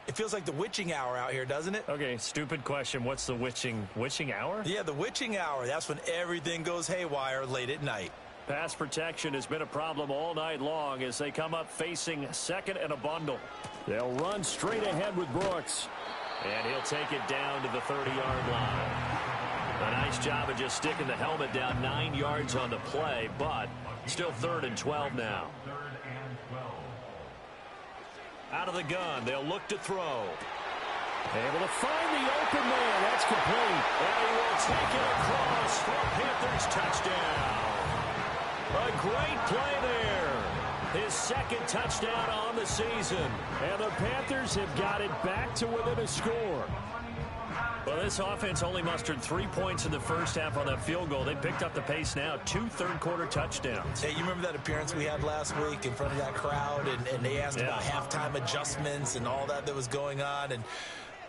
It feels like the witching hour out here, doesn't it? Okay, stupid question. What's the witching hour? Yeah, the witching hour. That's when everything goes haywire late at night. Pass protection has been a problem all night long as they come up facing second and a bundle. They'll run straight ahead with Brooks. And he'll take it down to the 30-yard line. A nice job of just sticking the helmet down 9 yards on the play, but still 3rd and 12 now. Out of the gun, they'll look to throw. Able to find the open man. That's complete. And he will take it across for a Panthers touchdown. A great play there. His 2nd touchdown on the season. And the Panthers have got it back to within a score. Well, this offense only mustered 3 points in the first half on that field goal. They picked up the pace now. 2 third-quarter touchdowns. Hey, you remember that appearance we had last week in front of that crowd, and they asked about halftime adjustments and all that was going on. And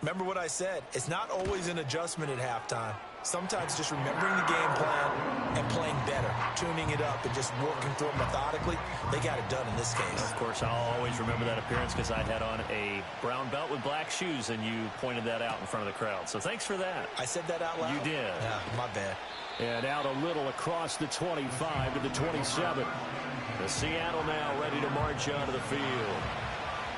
remember what I said. It's not always an adjustment at halftime. Sometimes just remembering the game plan and playing better, tuning it up and just working through it methodically. They got it done in this case. Of course, I'll always remember that appearance because I had on a brown belt with black shoes, and you pointed that out in front of the crowd. So thanks for that. I said that out loud? You did. Yeah, my bad. And out a little across the 25 to the 27. The Seattle now ready to march onto the field.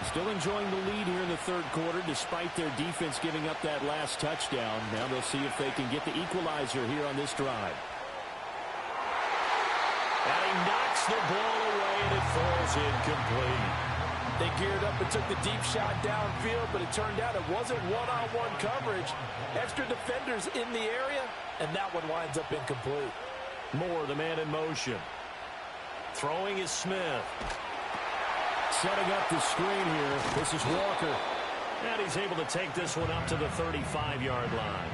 Still enjoying the lead here in the third quarter despite their defense giving up that last touchdown. Now they'll see if they can get the equalizer here on this drive. And he knocks the ball away, and it falls incomplete. They geared up and took the deep shot downfield, but it turned out it wasn't one-on-one coverage. Extra defenders in the area, and that one winds up incomplete. Moore, the man in motion. Throwing is Smith. Setting up the screen here. This is Walker. And he's able to take this one up to the 35-yard line.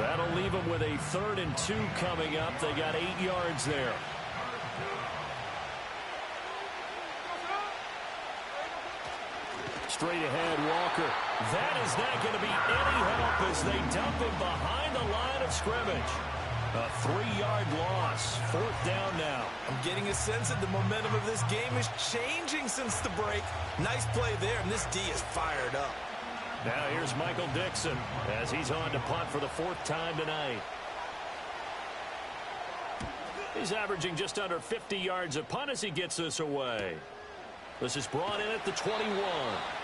That'll leave them with a 3rd and 2 coming up. They got 8 yards there. Straight ahead, Walker. That is not going to be any help as they dump him behind the line of scrimmage. A 3-yard loss. 4th down now. I'm getting a sense that the momentum of this game is changing since the break. Nice play there, and this D is fired up. Now here's Michael Dixon as he's on to punt for the 4th time tonight. He's averaging just under 50 yards a punt as he gets this away. This is brought in at the 21.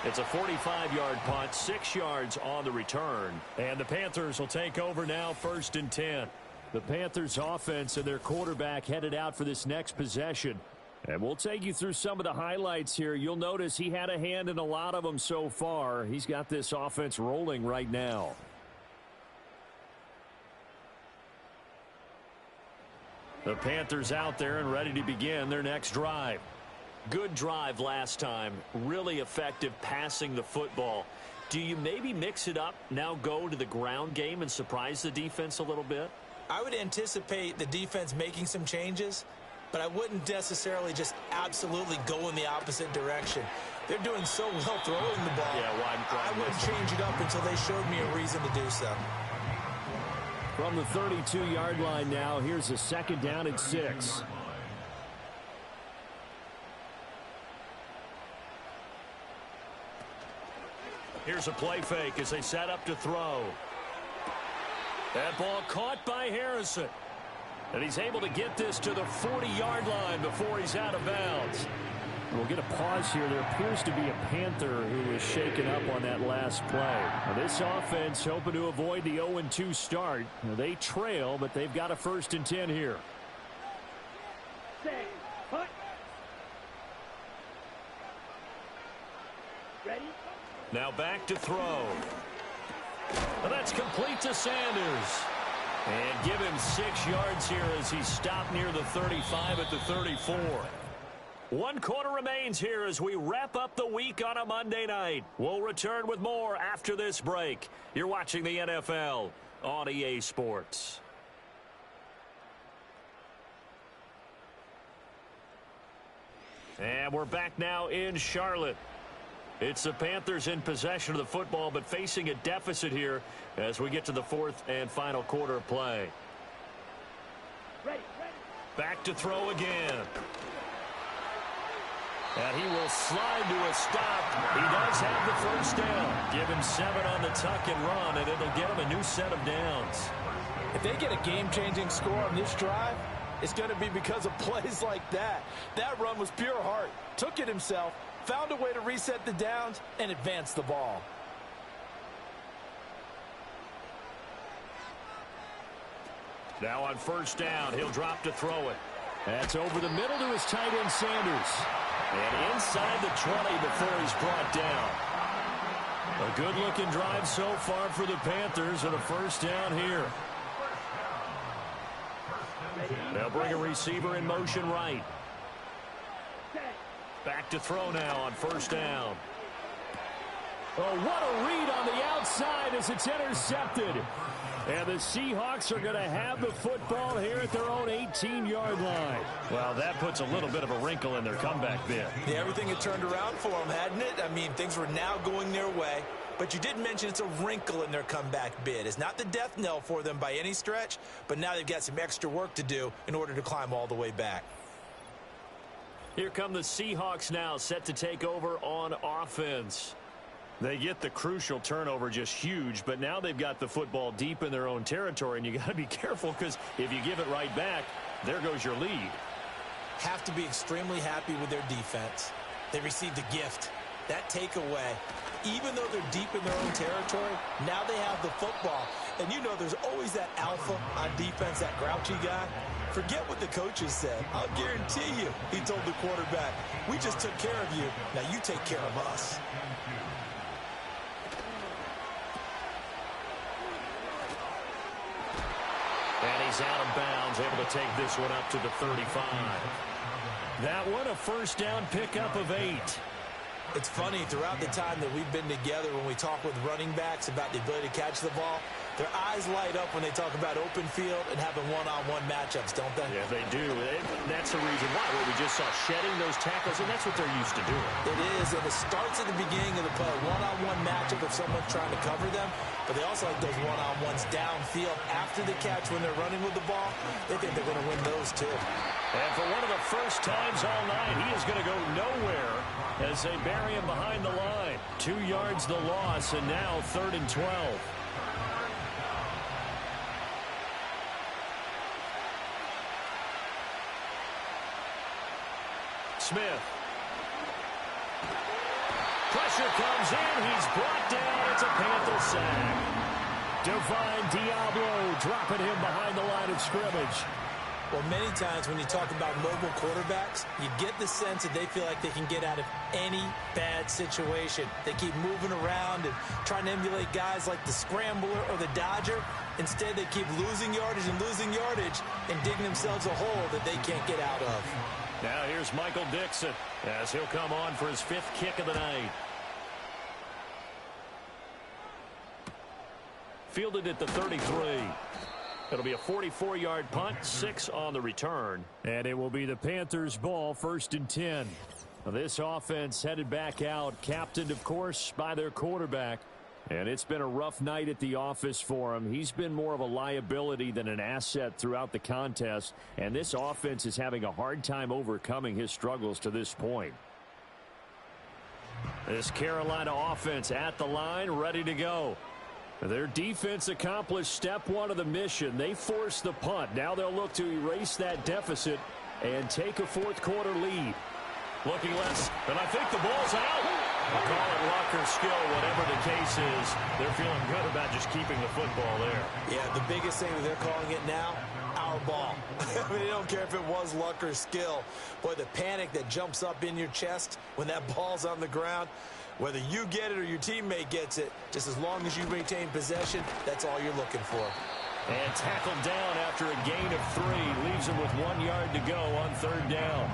It's a 45-yard punt, 6 yards on the return. And the Panthers will take over now, 1st and 10. The Panthers offense and their quarterback headed out for this next possession. And we'll take you through some of the highlights here. You'll notice he had a hand in a lot of them so far. He's got this offense rolling right now. The Panthers out there and ready to begin their next drive. Good drive last time. Really effective passing the football. Do you maybe mix it up, now go to the ground game and surprise the defense a little bit? I would anticipate the defense making some changes, but I wouldn't necessarily just absolutely go in the opposite direction. They're doing so well throwing the ball. Yeah, I wouldn't change it up until they showed me a reason to do so. From the 32-yard line now, here's a 2nd down and 6. Here's a play fake as they set up to throw. That ball caught by Harrison. And he's able to get this to the 40-yard line before he's out of bounds. We'll get a pause here. There appears to be a Panther who was shaken up on that last play. Now this offense hoping to avoid the 0-2 start. Now they trail, but they've got a 1st and 10 here. Ready? Now back to throw. Well, that's complete to Sanders. And give him 6 yards here as he's stopped near the 35 at the 34. 1 quarter remains here as we wrap up the week on a Monday night. We'll return with more after this break. You're watching the NFL on EA Sports. And we're back now in Charlotte. It's the Panthers in possession of the football, but facing a deficit here as we get to the 4th and final quarter of play. Back to throw again. And he will slide to a stop. He does have the 1st down. Give him 7 on the tuck and run, and it'll get him a new set of downs. If they get a game-changing score on this drive, it's going to be because of plays like that. That run was pure heart. Took it himself, found a way to reset the downs, and advance the ball. Now on 1st down, he'll drop to throw it. That's over the middle to his tight end, Sanders. And inside the 20 before he's brought down. A good-looking drive so far for the Panthers and a 1st down here. They'll bring a receiver in motion right. Back to throw now on 1st down. Oh, what a read on the outside as it's intercepted. And the Seahawks are going to have the football here at their own 18-yard line. Well, that puts a little bit of a wrinkle in their comeback bid. Yeah, everything had turned around for them, hadn't it? I mean, things were now going their way. But you did mention it's a wrinkle in their comeback bid. It's not the death knell for them by any stretch, but now they've got some extra work to do in order to climb all the way back. Here come the Seahawks now, set to take over on offense. They get the crucial turnover, just huge, but now they've got the football deep in their own territory, and you got to be careful because if you give it right back, there goes your lead. Have to be extremely happy with their defense. They received a gift. That takeaway, even though they're deep in their own territory, now they have the football. And you know there's always that alpha on defense, that grouchy guy. Forget what the coaches said. I'll guarantee you, he told the quarterback, we just took care of you. Now you take care of us. And he's out of bounds, able to take this one up to the 35. That one a 1st down pickup of 8. It's funny, throughout the time that we've been together, when we talk with running backs about the ability to catch the ball, their eyes light up when they talk about open field and having one-on-one matchups, don't they? Yeah, they do. That's the reason why. We just saw shedding those tackles, and that's what they're used to doing. It is, and it starts at the beginning of the play. One-on-one matchup if someone's trying to cover them, but they also like those one-on-ones downfield after the catch when they're running with the ball. They think they're going to win those, too. And for one of the first times all night, he is going to go nowhere as they bury him behind the line. 2 yards the loss, and now 3rd and 12. Smith. Pressure comes in. He's brought down. It's a Panther sack. Divine Diablo dropping him behind the line of scrimmage. Well, many times when you talk about mobile quarterbacks, you get the sense that they feel like they can get out of any bad situation. They keep moving around and trying to emulate guys like the Scrambler or the Dodger. Instead, they keep losing yardage and digging themselves a hole that they can't get out of. Now here's Michael Dixon as he'll come on for his 5th kick of the night. Fielded at the 33. It'll be a 44-yard punt, 6 on the return. And it will be the Panthers' ball, 1st and 10. This offense headed back out, captained, of course, by their quarterback. And it's been a rough night at the office for him. He's been more of a liability than an asset throughout the contest. And this offense is having a hard time overcoming his struggles to this point. This Carolina offense at the line, ready to go. Their defense accomplished step 1 of the mission. They forced the punt. Now they'll look to erase that deficit and take a 4th quarter lead. Looking less, and I think the ball's out. I'll call it luck or skill, whatever the case is. They're feeling good about just keeping the football there. Yeah, the biggest thing that they're calling it now, our ball. I mean, they don't care if it was luck or skill. Boy, the panic that jumps up in your chest when that ball's on the ground, whether you get it or your teammate gets it, just as long as you maintain possession, that's all you're looking for. And tackled down after a gain of 3. Leaves him with 1 yard to go on 3rd down.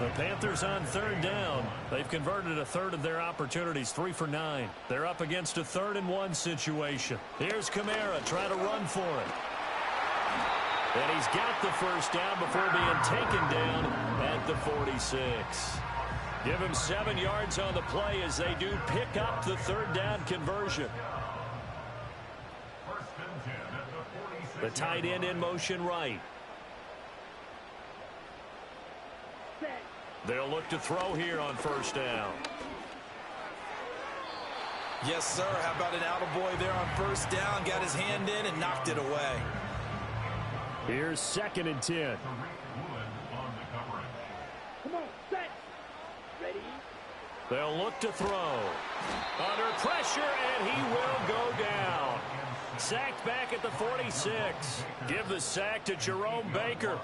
The Panthers on 3rd down. They've converted a 1/3 of their opportunities, 3 for 9. They're up against a 3rd and 1 situation. Here's Kamara trying to run for it. And he's got the 1st down before being taken down at the 46. Give him 7 yards on the play as they do pick up the 3rd down conversion. The tight end in motion right. They'll look to throw here on 1st down. Yes, sir. How about an attaboy there on 1st down? Got his hand in and knocked it away. Here's 2nd and 10. Come on, set. Ready? They'll look to throw. Under pressure, and he will go down. Sacked back at the 46. Give the sack to Jerome Baker.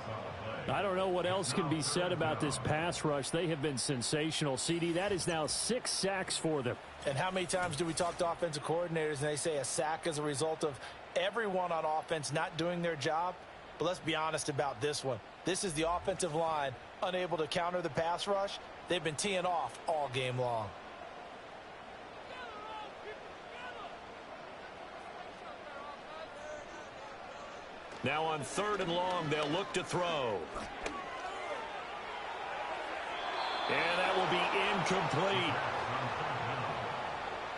I don't know what else can be said about this pass rush. They have been sensational. CD, that is now 6 sacks for them. And how many times do we talk to offensive coordinators and they say a sack is a result of everyone on offense not doing their job? But let's be honest about this one. This is the offensive line unable to counter the pass rush. They've been teeing off all game long. Now on 3rd and long, they'll look to throw. And that will be incomplete.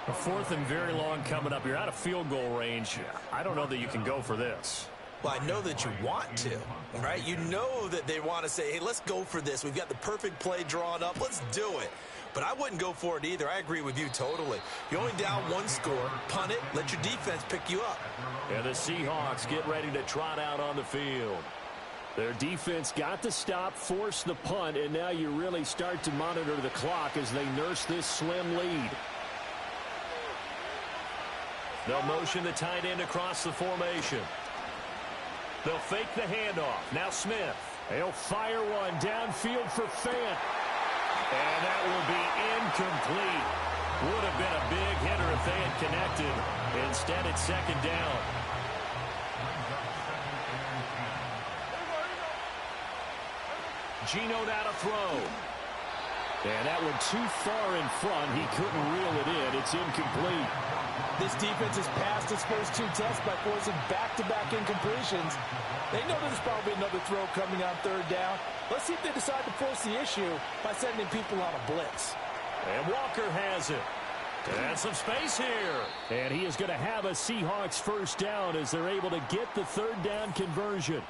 A 4th and very long coming up. You're out of field goal range. I don't know that you can go for this. Well, I know that you want to, right? You know that they want to say, hey, let's go for this. We've got the perfect play drawn up. Let's do it. But I wouldn't go for it either. I agree with you totally. You're only down 1 score. Punt it. Let your defense pick you up. And the Seahawks get ready to trot out on the field. Their defense got the stop, forced the punt, and now you really start to monitor the clock as they nurse this slim lead. They'll motion the tight end across the formation. They'll fake the handoff. Now Smith. He'll fire one downfield for Fant. And that will be incomplete. Would have been a big hitter if they had connected. Instead, it's 2nd down. Geno now to throw. And that one too far in front. He couldn't reel it in. It's incomplete. This defense has passed its first 2 tests by forcing back-to-back incompletions. They know there's probably another throw coming on 3rd down. Let's see if they decide to force the issue by sending people on a blitz. And Walker has it. And some space here. And he is going to have a Seahawks first down as they're able to get the 3rd down conversion.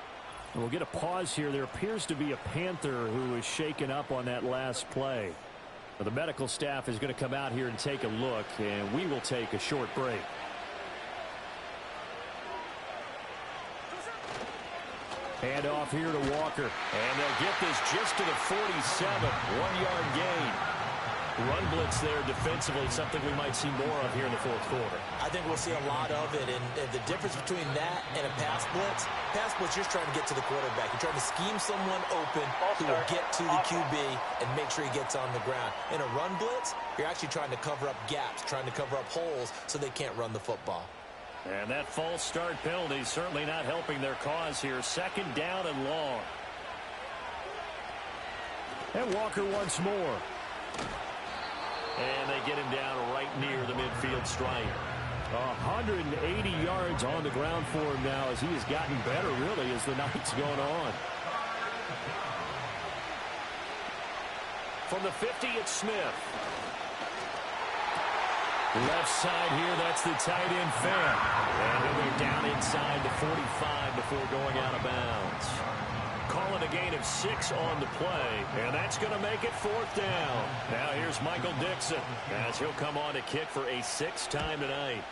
And we'll get a pause here. There appears to be a Panther who is shaken up on that last play. Well, the medical staff is going to come out here and take a look, and we will take a short break. Hand off here to Walker. And they'll get this just to the 47. 1-yard gain. Run blitz there defensively, something we might see more of here in the 4th quarter. I think we'll see a lot of it, and the difference between that and a pass blitz, you're just trying to get to the quarterback. You're trying to scheme someone open who will get to the QB and make sure he gets on the ground. In a run blitz, you're actually trying to cover up gaps, trying to cover up holes so they can't run the football. And that false start penalty certainly not helping their cause here. 2nd down and long. And Walker once more. And they get him down right near the midfield stripe. 180 yards on the ground for him now as he has gotten better, really, as the night's going on. From the 50, it's Smith. Left side here, that's the tight end Fan. And he'll go down inside the 45 before going out of bounds. Calling a gain of 6 on the play, and that's going to make it 4th down. Now here's Michael Dixon as he'll come on to kick for a 6th time tonight.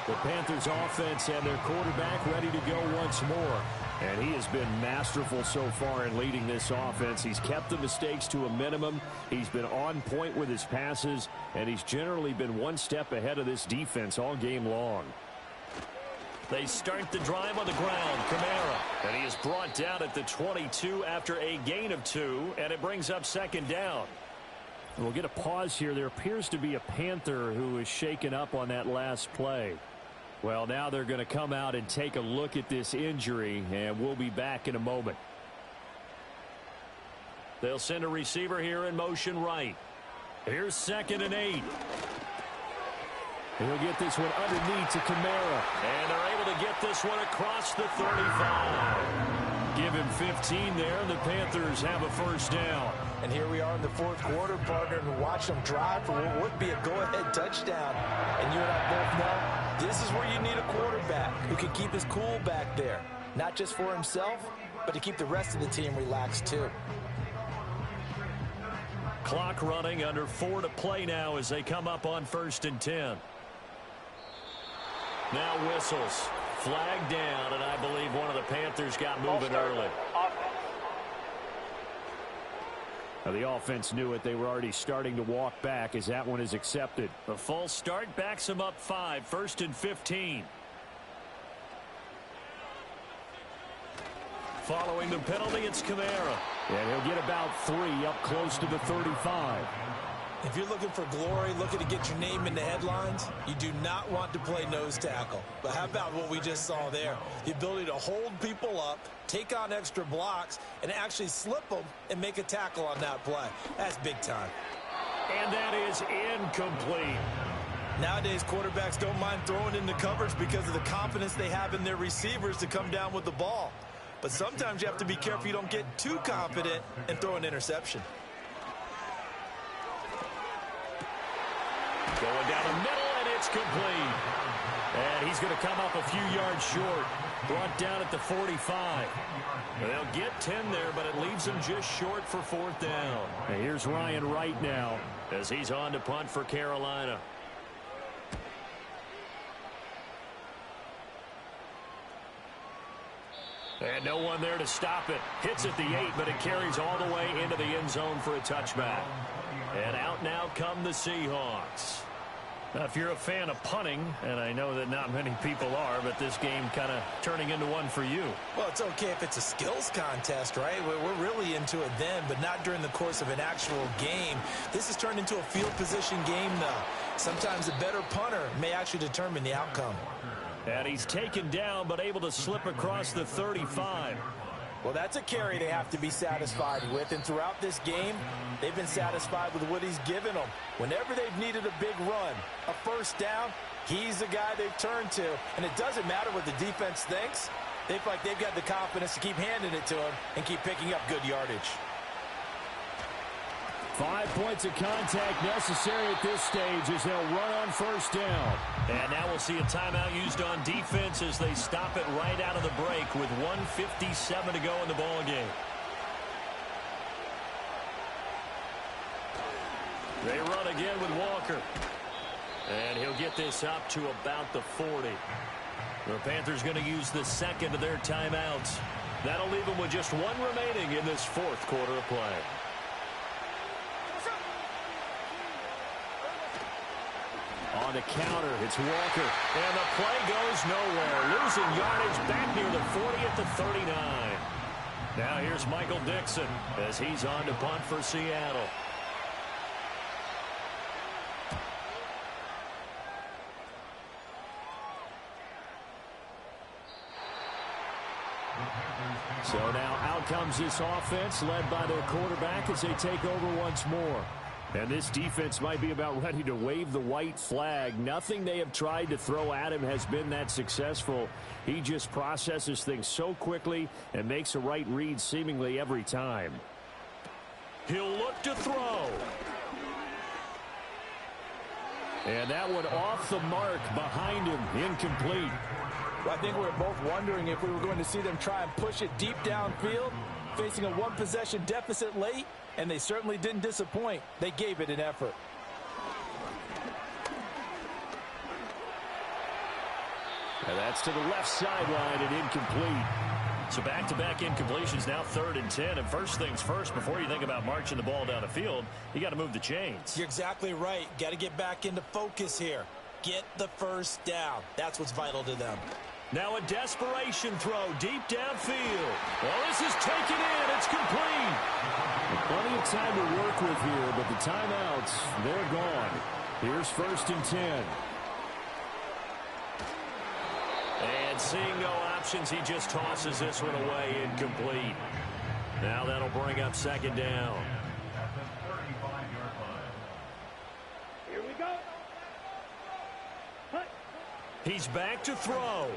The Panthers offense and their quarterback ready to go once more. And he has been masterful so far in leading this offense. He's kept the mistakes to a minimum. He's been on point with his passes, and he's generally been one step ahead of this defense all game long. They start the drive on the ground. Kamara. And he is brought down at the 22 after a gain of 2, and it brings up 2nd down. We'll get a pause here. There appears to be a Panther who is shaken up on that last play. Well, now they're going to come out and take a look at this injury, and we'll be back in a moment. They'll send a receiver here in motion right. Here's 2nd and 8. He'll get this one underneath to Kamara. And they're able to get this one across the 35. Give him 15 there, and the Panthers have a first down. And here we are in the 4th quarter, partner, and watch them drive for what would be a go-ahead touchdown. And you and I both know this is where you need a quarterback who can keep his cool back there. Not just for himself, but to keep the rest of the team relaxed too. Clock running, under 4 to play now as they come up on 1st and 10. Now whistles. Flag down, and I believe one of the Panthers got moving early. Now the offense knew it. They were already starting to walk back as that one is accepted. The false start backs them up 5. 1st and 15. Following the penalty, it's Kamara. And he'll get about 3 up close to the 35. If you're looking for glory, looking to get your name in the headlines, you do not want to play nose tackle. But how about what we just saw there? The ability to hold people up, take on extra blocks, and actually slip them and make a tackle on that play. That's big time. And that is incomplete. Nowadays, quarterbacks don't mind throwing into coverage because of the confidence they have in their receivers to come down with the ball. But sometimes you have to be careful you don't get too confident and throw an interception. Going down the middle, and it's complete. And he's going to come up a few yards short. Brought down at the 45. They'll get 10 there, but it leaves them just short for 4th down. And here's Ryan Wright now as he's on to punt for Carolina. And no one there to stop it. Hits at the 8, but it carries all the way into the end zone for a touchback. And out now come the Seahawks. Now, if you're a fan of punting, and I know that not many people are, but this game kind of turning into one for you. Well, it's okay if it's a skills contest, right? We're really into it then, but not during the course of an actual game. This has turned into a field position game, though. Sometimes a better punter may actually determine the outcome. And he's taken down but able to slip across the 35. Well, that's a carry they have to be satisfied with. And throughout this game, they've been satisfied with what he's given them. Whenever they've needed a big run, a first down, he's the guy they've turned to. And it doesn't matter what the defense thinks. They feel like they've got the confidence to keep handing it to him and keep picking up good yardage. 5 points of contact necessary at this stage as they'll run on first down. And now we'll see a timeout used on defense as they stop it right out of the break with 1:57 to go in the ball game. They run again with Walker. And he'll get this up to about the 40. The Panthers going to use the second of their timeouts. That'll leave them with just one remaining in this fourth quarter of play. On the counter, it's Walker. And the play goes nowhere. Losing yardage back near the 40 at the 39. Now here's Michael Dixon as he's on to punt for Seattle. So now out comes this offense led by their quarterback as they take over once more. And this defense might be about ready to wave the white flag. Nothing they have tried to throw at him has been that successful. He just processes things so quickly and makes a right read seemingly every time. He'll look to throw. And that one off the mark behind him, incomplete. Well, I think we were both wondering if we were going to see them try and push it deep downfield, facing a one-possession deficit late. And they certainly didn't disappoint. They gave it an effort. And that's to the left sideline and incomplete. So back-to-back incompletions, now 3rd and 10. And first things first, before you think about marching the ball down the field, you got to move the chains. You're exactly right. Got to get back into focus here. Get the first down. That's what's vital to them. Now a desperation throw deep downfield. Well, this is taken in. It's complete. Plenty of time to work with here, but the timeouts, they're gone. Here's 1st and 10. And seeing no options, he just tosses this one away, incomplete. Now that'll bring up 2nd down. Here we go. Hut. He's back to throw.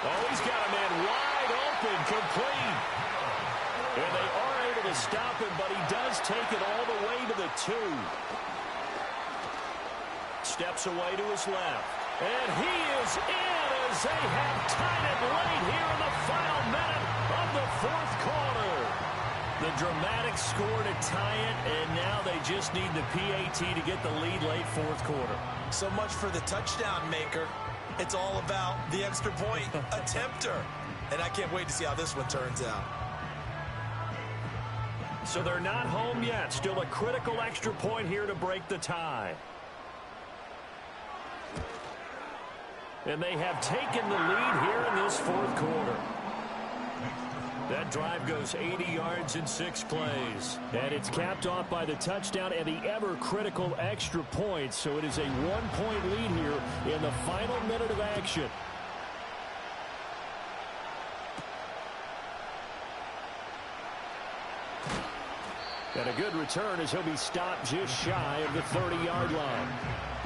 Oh, he's got a man wide open, complete. And they are able to stop him, but he does take it all the way to the 2. Steps away to his left. And he is in as they have tied it late here in the final minute of the 4th quarter. The dramatic score to tie it, and now they just need the PAT to get the lead late 4th quarter. So much for the touchdown maker. It's all about the extra point attempter. And I can't wait to see how this one turns out. So they're not home yet. Still a critical extra point here to break the tie. And they have taken the lead here in this 4th quarter. That drive goes 80 yards in 6 plays. And it's capped off by the touchdown and the ever-critical extra point. So it is a 1-point lead here in the final minute of action. And a good return as he'll be stopped just shy of the 30-yard line.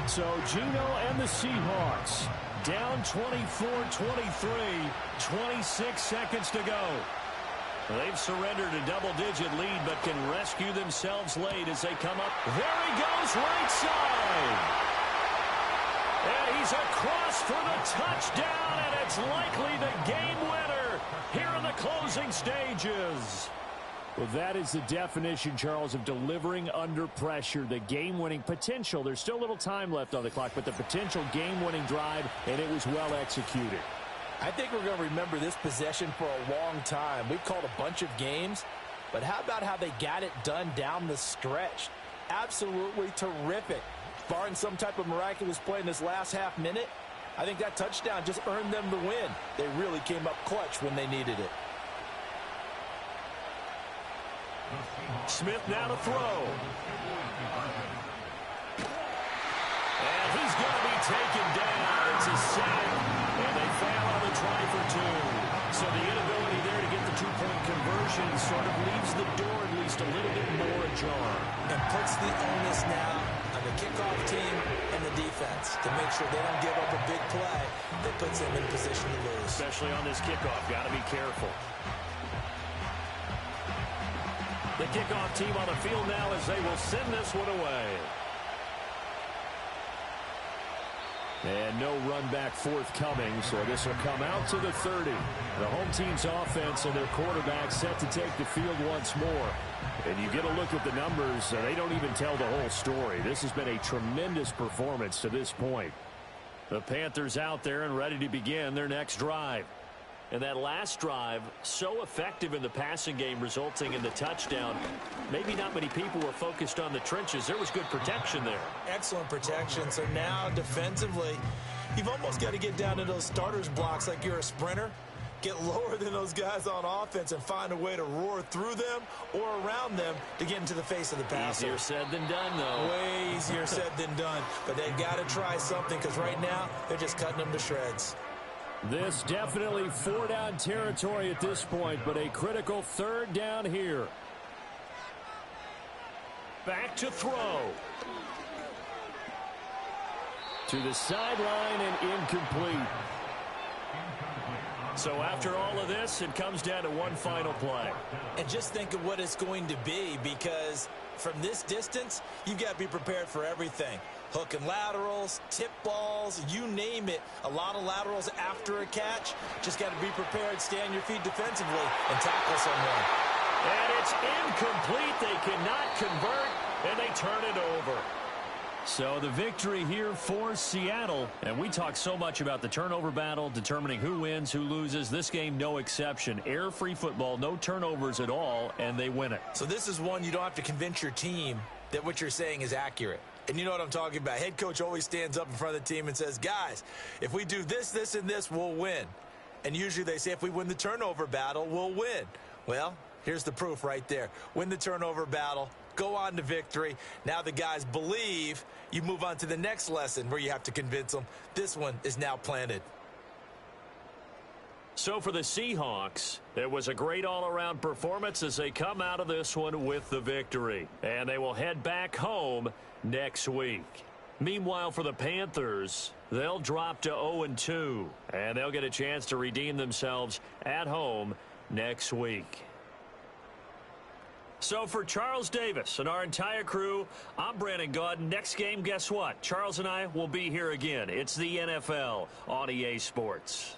So Geno and the Seahawks down 24-23, 26 seconds to go. They've surrendered a double-digit lead, but can rescue themselves late as they come up. There he goes, right side. And he's across for the touchdown, and it's likely the game winner here in the closing stages. Well, that is the definition, Charles, of delivering under pressure. The game-winning potential. There's still a little time left on the clock, but the potential game-winning drive, and it was well executed. I think we're going to remember this possession for a long time. We've called a bunch of games, but how about how they got it done down the stretch? Absolutely terrific. Barring some type of miraculous play in this last half minute, I think that touchdown just earned them the win. They really came up clutch when they needed it. Smith now to throw. And he's going to be taken down. It's a sack, and they fail on the try for two. So the inability there to get the two-point conversion sort of leaves the door at least a little bit more ajar. And puts the onus now on the kickoff team and the defense to make sure they don't give up a big play that puts them in position to lose. Especially on this kickoff. Got to be careful. The kickoff team on the field now as they will send this one away. And no run back forthcoming, so this will come out to the 30. The home team's offense and their quarterback set to take the field once more. And you get a look at the numbers, they don't even tell the whole story. This has been a tremendous performance to this point. The Panthers out there and ready to begin their next drive. And that last drive, so effective in the passing game, resulting in the touchdown. Maybe not many people were focused on the trenches. There was good protection there. Excellent protection. So now defensively, you've almost got to get down to those starters blocks like you're a sprinter. Get lower than those guys on offense and find a way to roar through them or around them to get into the face of the passer. Easier said than done, though. Way easier said than done. But they've got to try something because right now they're just cutting them to shreds. This definitely four-down territory at this point, but a critical third down here. Back to throw. To the sideline and incomplete. So after all of this, it comes down to one final play. And just think of what it's going to be, because from this distance, you've got to be prepared for everything. Hook and laterals, tip balls, you name it. A lot of laterals after a catch. Just got to be prepared, stay on your feet defensively, and tackle someone. And it's incomplete. They cannot convert, and they turn it over. So the victory here for Seattle. And we talk so much about the turnover battle, determining who wins, who loses. This game, no exception. Air-free football, no turnovers at all, and they win it. So this is one you don't have to convince your team that what you're saying is accurate. And you know what I'm talking about. Head coach always stands up in front of the team and says, guys, if we do this, this, and this, we'll win. And usually they say if we win the turnover battle, we'll win. Well, here's the proof right there. Win the turnover battle, go on to victory. Now the guys believe. You move on to the next lesson where you have to convince them. This one is now planted. So for the Seahawks, it was a great all-around performance as they come out of this one with the victory. And they will head back home next week. Meanwhile, for the Panthers, they'll drop to 0-2, and they'll get a chance to redeem themselves at home next week. So for Charles Davis and our entire crew, I'm Brandon Gaudin. Next game, guess what? Charles and I will be here again. It's the NFL on EA Sports.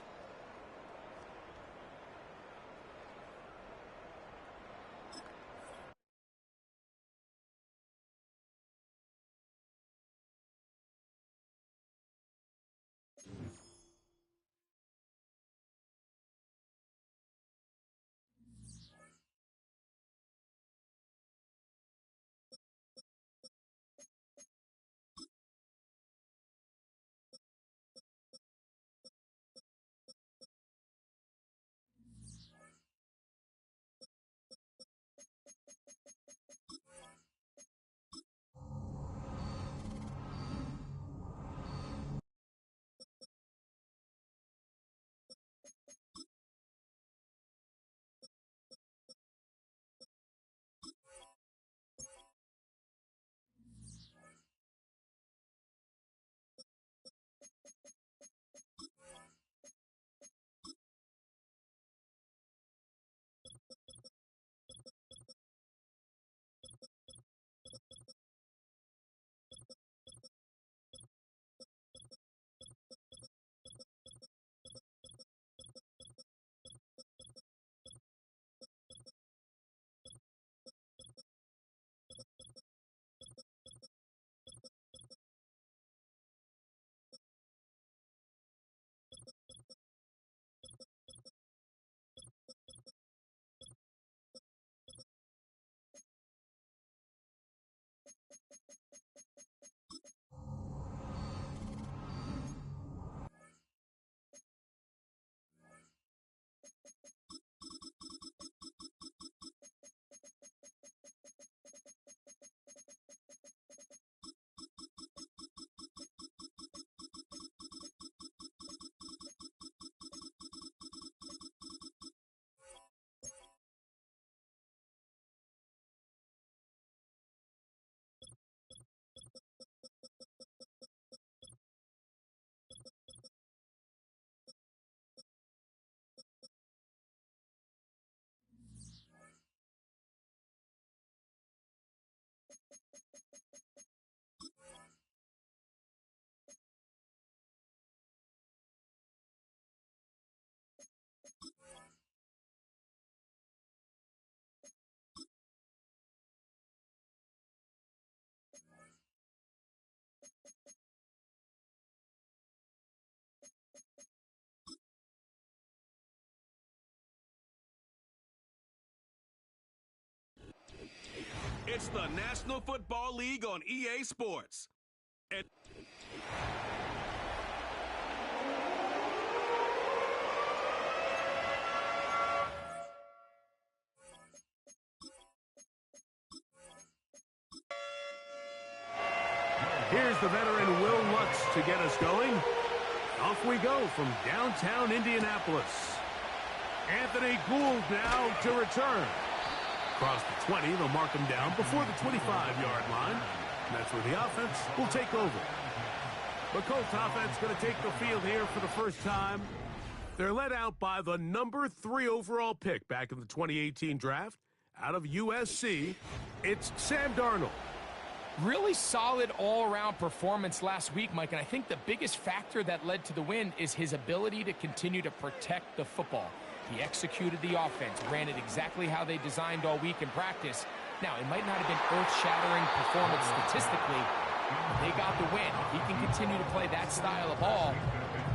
It's the National Football League on EA Sports. And here's the veteran Will Lutz to get us going. Off we go from downtown Indianapolis. Anthony Gould now to return. Across the 20, they'll mark him down before the 25-yard line. And that's where the offense will take over. The Colts offense going to take the field here for the first time. They're led out by the number 3 overall pick back in the 2018 draft out of USC. It's Sam Darnold. Really solid all-around performance last week, Mike, and I think the biggest factor that led to the win is his ability to continue to protect the football. He executed the offense, ran it exactly how they designed all week in practice. Now, it might not have been earth-shattering performance statistically, but they got the win. If he can continue to play that style of ball,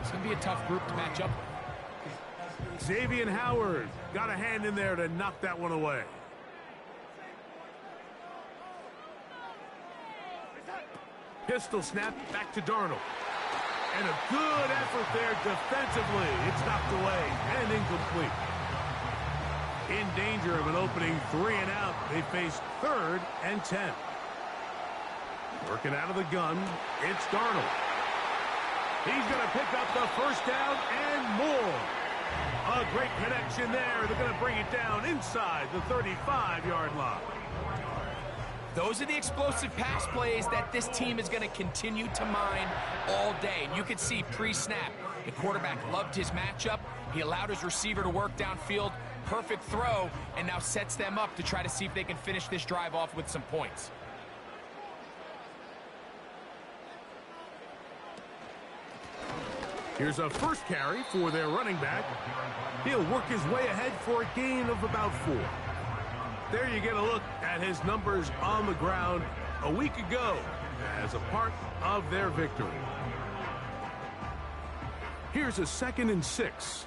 it's going to be a tough group to match up with. Xavier Howard got a hand in there to knock that one away. Pistol snap back to Darnold. And a good effort there defensively. It's knocked away and incomplete. In danger of an opening 3 and out. They face 3rd and 10. Working out of the gun, it's Darnold. He's going to pick up the first down and more. A great connection there. They're going to bring it down inside the 35-yard line. Those are the explosive pass plays that this team is going to continue to mine all day. And you can see pre-snap, the quarterback loved his matchup. He allowed his receiver to work downfield. Perfect throw, and now sets them up to try to see if they can finish this drive off with some points. Here's a first carry for their running back. He'll work his way ahead for a gain of about 4. There you get a look at his numbers on the ground a week ago as a part of their victory. Here's a 2nd and 6.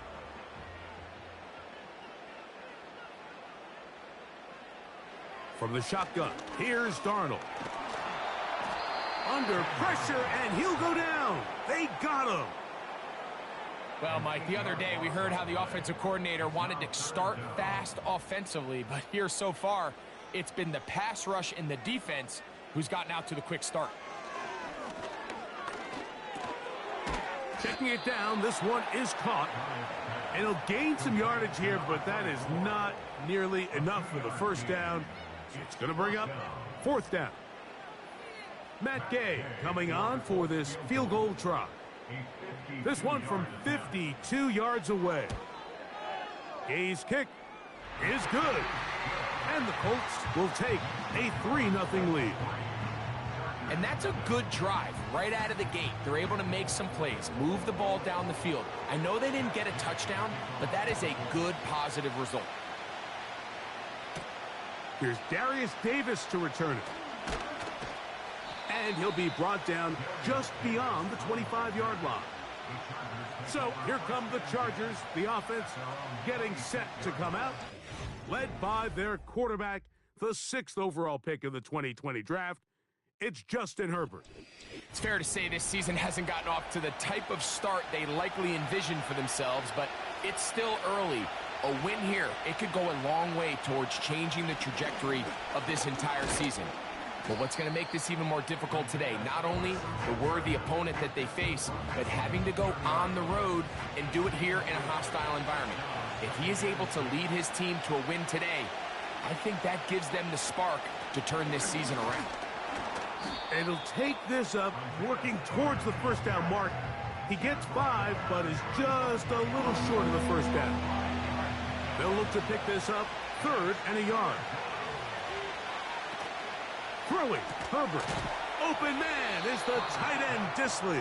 From the shotgun, here's Darnold. Under pressure, and he'll go down. They got him. Well, Mike, the other day we heard how the offensive coordinator wanted to start fast offensively, but here so far, it's been the pass rush and the defense who's gotten out to the quick start. Checking it down, this one is caught. And he'll gain some yardage here, but that is not nearly enough for the first down. It's going to bring up 4th down. Matt Gay coming on for this field goal try. This one from 52 yards away. Gay's kick is good. And the Colts will take a 3-0 lead. And that's a good drive right out of the gate. They're able to make some plays, move the ball down the field. I know they didn't get a touchdown, but that is a good, positive result. Here's Darius Davis to return it. And he'll be brought down just beyond the 25-yard line. So here come the Chargers, the offense getting set to come out, led by their quarterback, the 6th overall pick of the 2020 draft. It's Justin Herbert. It's fair to say this season hasn't gotten off to the type of start they likely envisioned for themselves, but it's still early. A win here, it could go a long way towards changing the trajectory of this entire season. But what's going to make this even more difficult today, not only the worthy opponent that they face, but having to go on the road and do it here in a hostile environment. If he is able to lead his team to a win today, I think that gives them the spark to turn this season around. And he'll take this up, working towards the first down mark. He gets 5, but is just a little short of the first down. They'll look to pick this up 3rd and a yard. Throwing, Herbert. Open man is the tight end, Disley.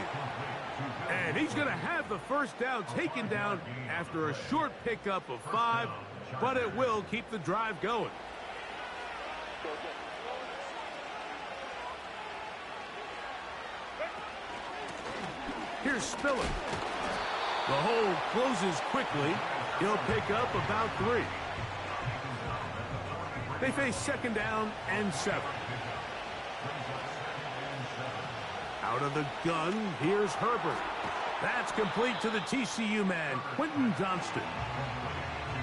And he's going to have the first down taken down after a short pickup of 5, but it will keep the drive going. Here's Spiller. The hole closes quickly. He'll pick up about 3. They face 2nd down and 7. Out of the gun, here's Herbert. That's complete to the TCU man, Quentin Johnston.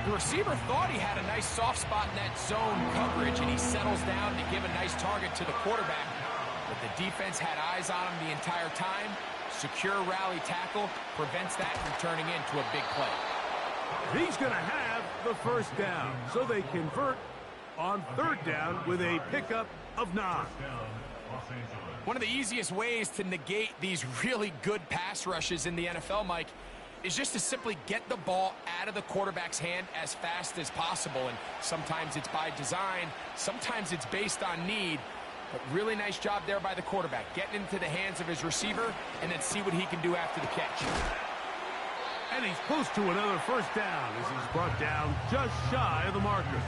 The receiver thought he had a nice soft spot in that zone coverage, and he settles down to give a nice target to the quarterback. But the defense had eyes on him the entire time. Secure rally tackle prevents that from turning into a big play. He's going to have the 1st down, so they convert on 3rd down with a pickup of 9. One of the easiest ways to negate these really good pass rushes in the NFL, Mike, is just to simply get the ball out of the quarterback's hand as fast as possible. And sometimes it's by design, sometimes it's based on need. But really nice job there by the quarterback, getting into the hands of his receiver and then see what he can do after the catch. And he's close to another 1st down as he's brought down just shy of the marker.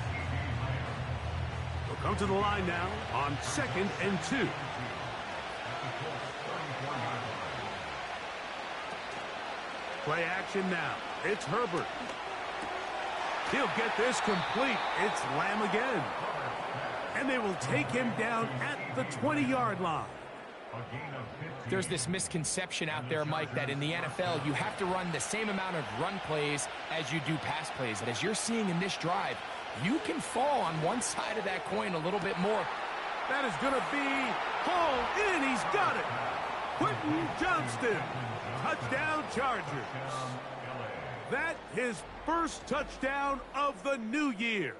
He'll come to the line now on 2nd and 2. Play action now. It's Herbert. He'll get this complete. It's Lamb again. And they will take him down at the 20-yard line. There's this misconception out there, Mike, that in the NFL you have to run the same amount of run plays as you do pass plays. And as you're seeing in this drive, you can fall on one side of that coin a little bit more. That is going to be hauled in. He's got it. Quentin Johnston. Touchdown Chargers. That his 1st touchdown of the new year.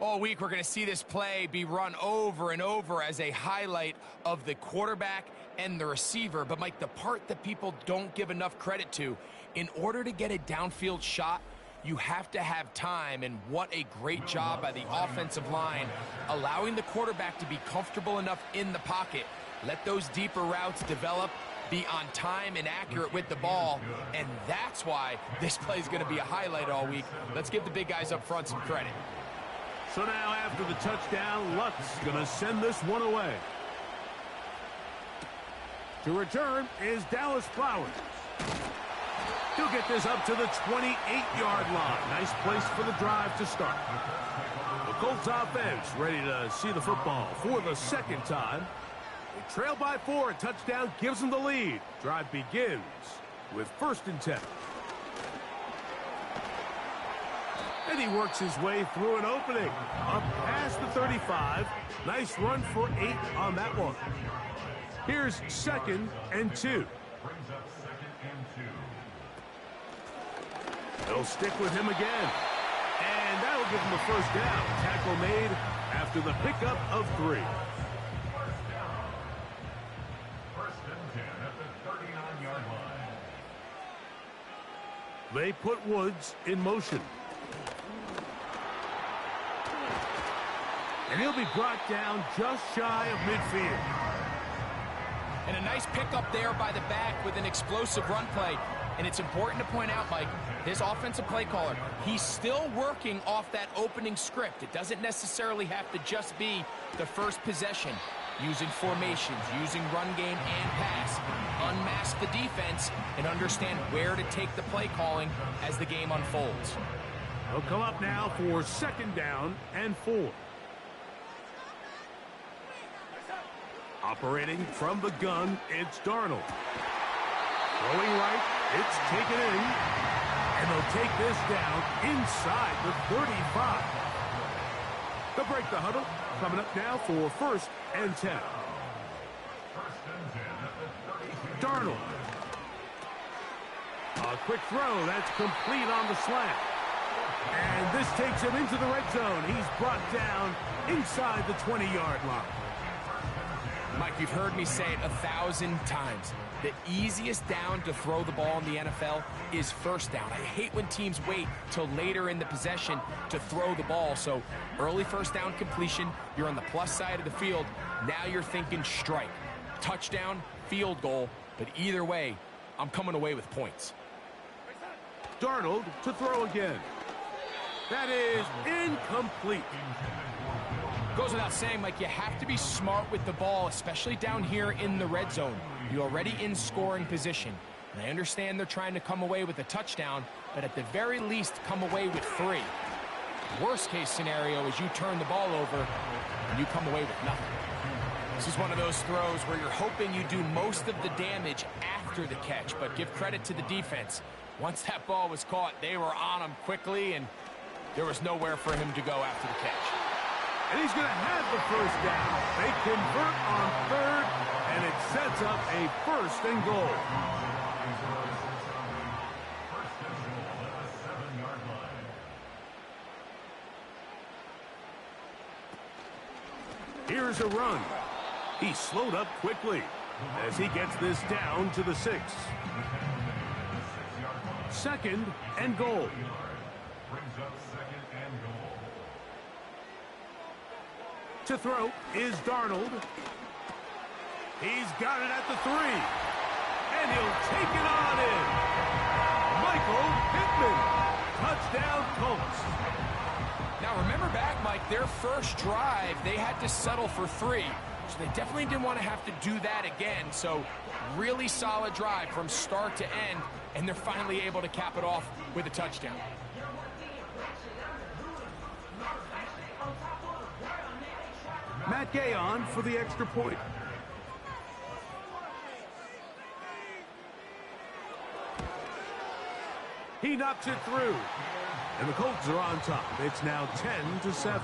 All week we're going to see this play be run over and over as a highlight of the quarterback and the receiver. But, Mike, the part that people don't give enough credit to, in order to get a downfield shot, you have to have time, and what a great job by the offensive line, allowing the quarterback to be comfortable enough in the pocket, let those deeper routes develop, be on time and accurate with the ball, and that's why this play is going to be a highlight all week. Let's give the big guys up front some credit. So now after the touchdown, Lutz going to send this one away. To return is Dallas Flowers. He'll get this up to the 28-yard line. Nice place for the drive to start. The Colts offense ready to see the football for the 2nd time. They trail by 4. A touchdown gives them the lead. Drive begins with 1st and 10. And he works his way through an opening. Up past the 35. Nice run for 8 on that one. Here's 2nd and 2. They'll stick with him again. And that'll give him the 1st down. Tackle made after the pickup of 3. 1st and 10 at the 39-yard line. They put Woods in motion. And he'll be brought down just shy of midfield. And a nice pickup there by the back with an explosive run play. And it's important to point out, Mike, his offensive play caller, he's still working off that opening script. It doesn't necessarily have to just be the 1st possession. Using formations, using run game and pass. Unmask the defense and understand where to take the play calling as the game unfolds. He'll come up now for 2nd down and 4. Operating from the gun, it's Darnold. Throwing right, it's taken in. And they'll take this down inside the 35. They'll break the huddle. Coming up now for 1st and 10. Darnold. A quick throw. That's complete on the slant. And this takes him into the red zone. He's brought down inside the 20-yard line. Mike, you've heard me say it 1,000 times. The easiest down to throw the ball in the NFL is 1st down. I hate when teams wait till later in the possession to throw the ball. So early 1st down completion, you're on the plus side of the field. Now you're thinking strike, touchdown, field goal. But either way, I'm coming away with points. Darnold to throw again. That is incomplete. Goes without saying, Mike, you have to be smart with the ball, especially down here in the red zone. You're already in scoring position. And I understand they're trying to come away with a touchdown, but at the very least, come away with 3. Worst case scenario is you turn the ball over and you come away with nothing. This is one of those throws where you're hoping you do most of the damage after the catch, but give credit to the defense. Once that ball was caught, they were on him quickly, and there was nowhere for him to go after the catch. And he's going to have the first down. They convert on third, and it sets up a 1st and goal. Here's a run. He slowed up quickly as he gets this down to the 6. 2nd and goal. To throw is Darnold. He's got it at the 3. And he'll take it on in. Michael Pittman. Touchdown Colts. Now remember back, Mike, their first drive, they had to settle for 3. So they definitely didn't want to have to do that again. So really solid drive from start to end. And they're finally able to cap it off with a touchdown. Ncaa on for the extra point. He knocks it through. And the Colts are on top. It's now 10-7.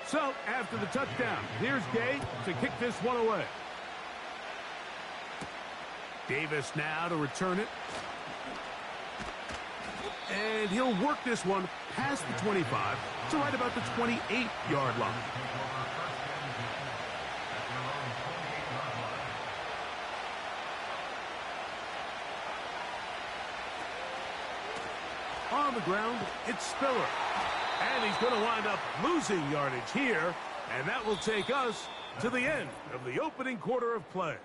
So, after the touchdown, here's Gay to kick this one away. Davis now to return it. And he'll work this one past the 25 to right about the 28-yard line. On the ground, it's Spiller. And he's going to wind up losing yardage here. And that will take us to the end of the opening quarter of play.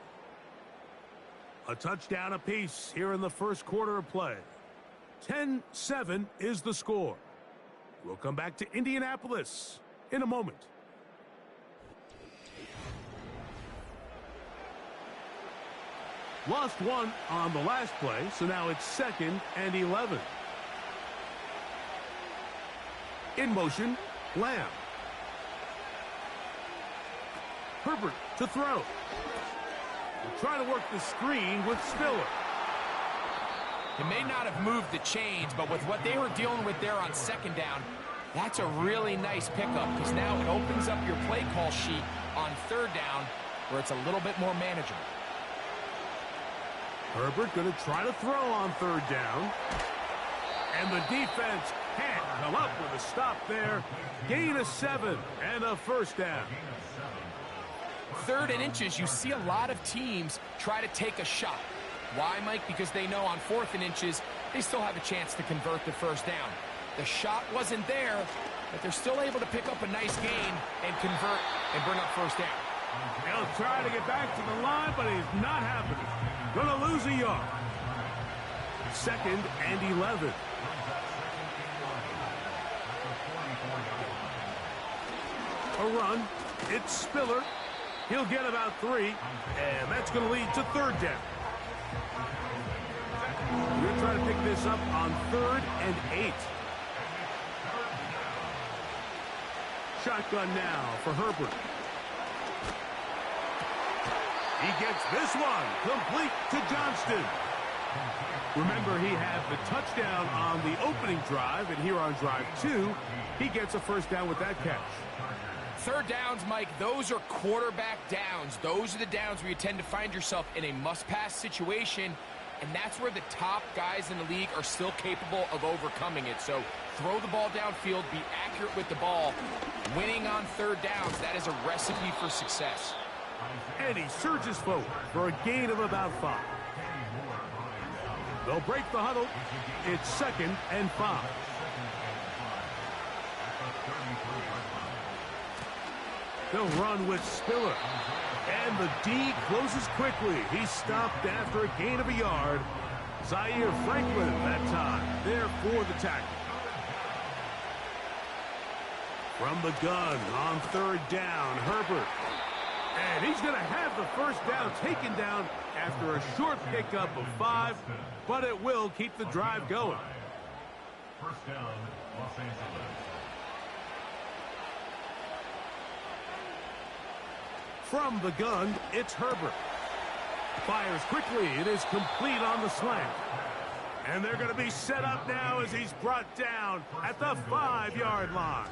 A touchdown apiece here in the first quarter of play. 10-7 is the score. We'll come back to Indianapolis in a moment. Lost one on the last play, so now it's 2nd and 11. In motion, Lamb. Herbert to throw. We're trying to work the screen with Spiller. He may not have moved the chains, but with what they were dealing with there on 2nd down, that's a really nice pickup because now it opens up your play call sheet on 3rd down where it's a little bit more manageable. Herbert going to try to throw on 3rd down. And the defense can't come up with a stop there. Gain of 7 and a 1st down. 3rd and inches, you see a lot of teams try to take a shot. Why, Mike? Because they know on 4th and inches, they still have a chance to convert the 1st down. The shot wasn't there, but they're still able to pick up a nice gain and convert and bring up 1st down. He'll try to get back to the line, but it's not happening. Gonna lose a yard. 2nd and 11. A run. It's Spiller. He'll get about 3, and that's going to lead to 3rd down. We're going to try to pick this up on 3rd and 8. Shotgun now for Herbert. He gets this one complete to Johnston. Remember, he had the touchdown on the opening drive, and here on drive 2, he gets a 1st down with that catch. 3rd downs, Mike, those are quarterback downs. Those are the downs where you tend to find yourself in a must-pass situation, and that's where the top guys in the league are still capable of overcoming it. So throw the ball downfield, be accurate with the ball. Winning on 3rd downs, that is a recipe for success. And he surges forward for a gain of about 5. They'll break the huddle. It's 2nd and 5. They'll run with Spiller. And the D closes quickly. He's stopped after a gain of a yard. Zaire Franklin that time there for the tackle. From the gun on 3rd down, Herbert. And he's going to have the first down taken down after a short pickup of 5, but it will keep the drive going. First down, Los Angeles. From the gun, it's Herbert. Fires quickly. It is complete on the slant. And they're going to be set up now as he's brought down at the 5-yard line.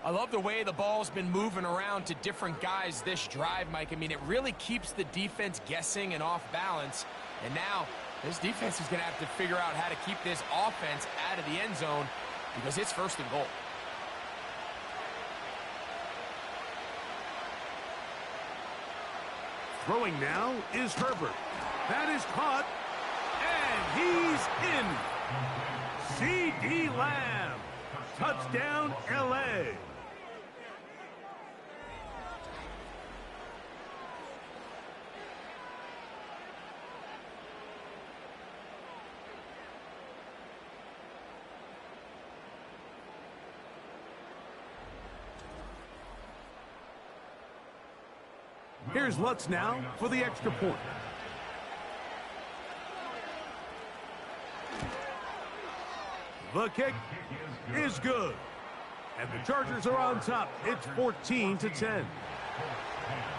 I love the way the ball's been moving around to different guys this drive, Mike. I mean, it really keeps the defense guessing and off balance. And now this defense is going to have to figure out how to keep this offense out of the end zone because it's first and goal. Throwing now is Herbert. That is caught, and he's in. C.D. Lamb. Touchdown, L.A. Here's Lutz now for the extra point. The kick is good. And the Chargers are on top. It's 14-10.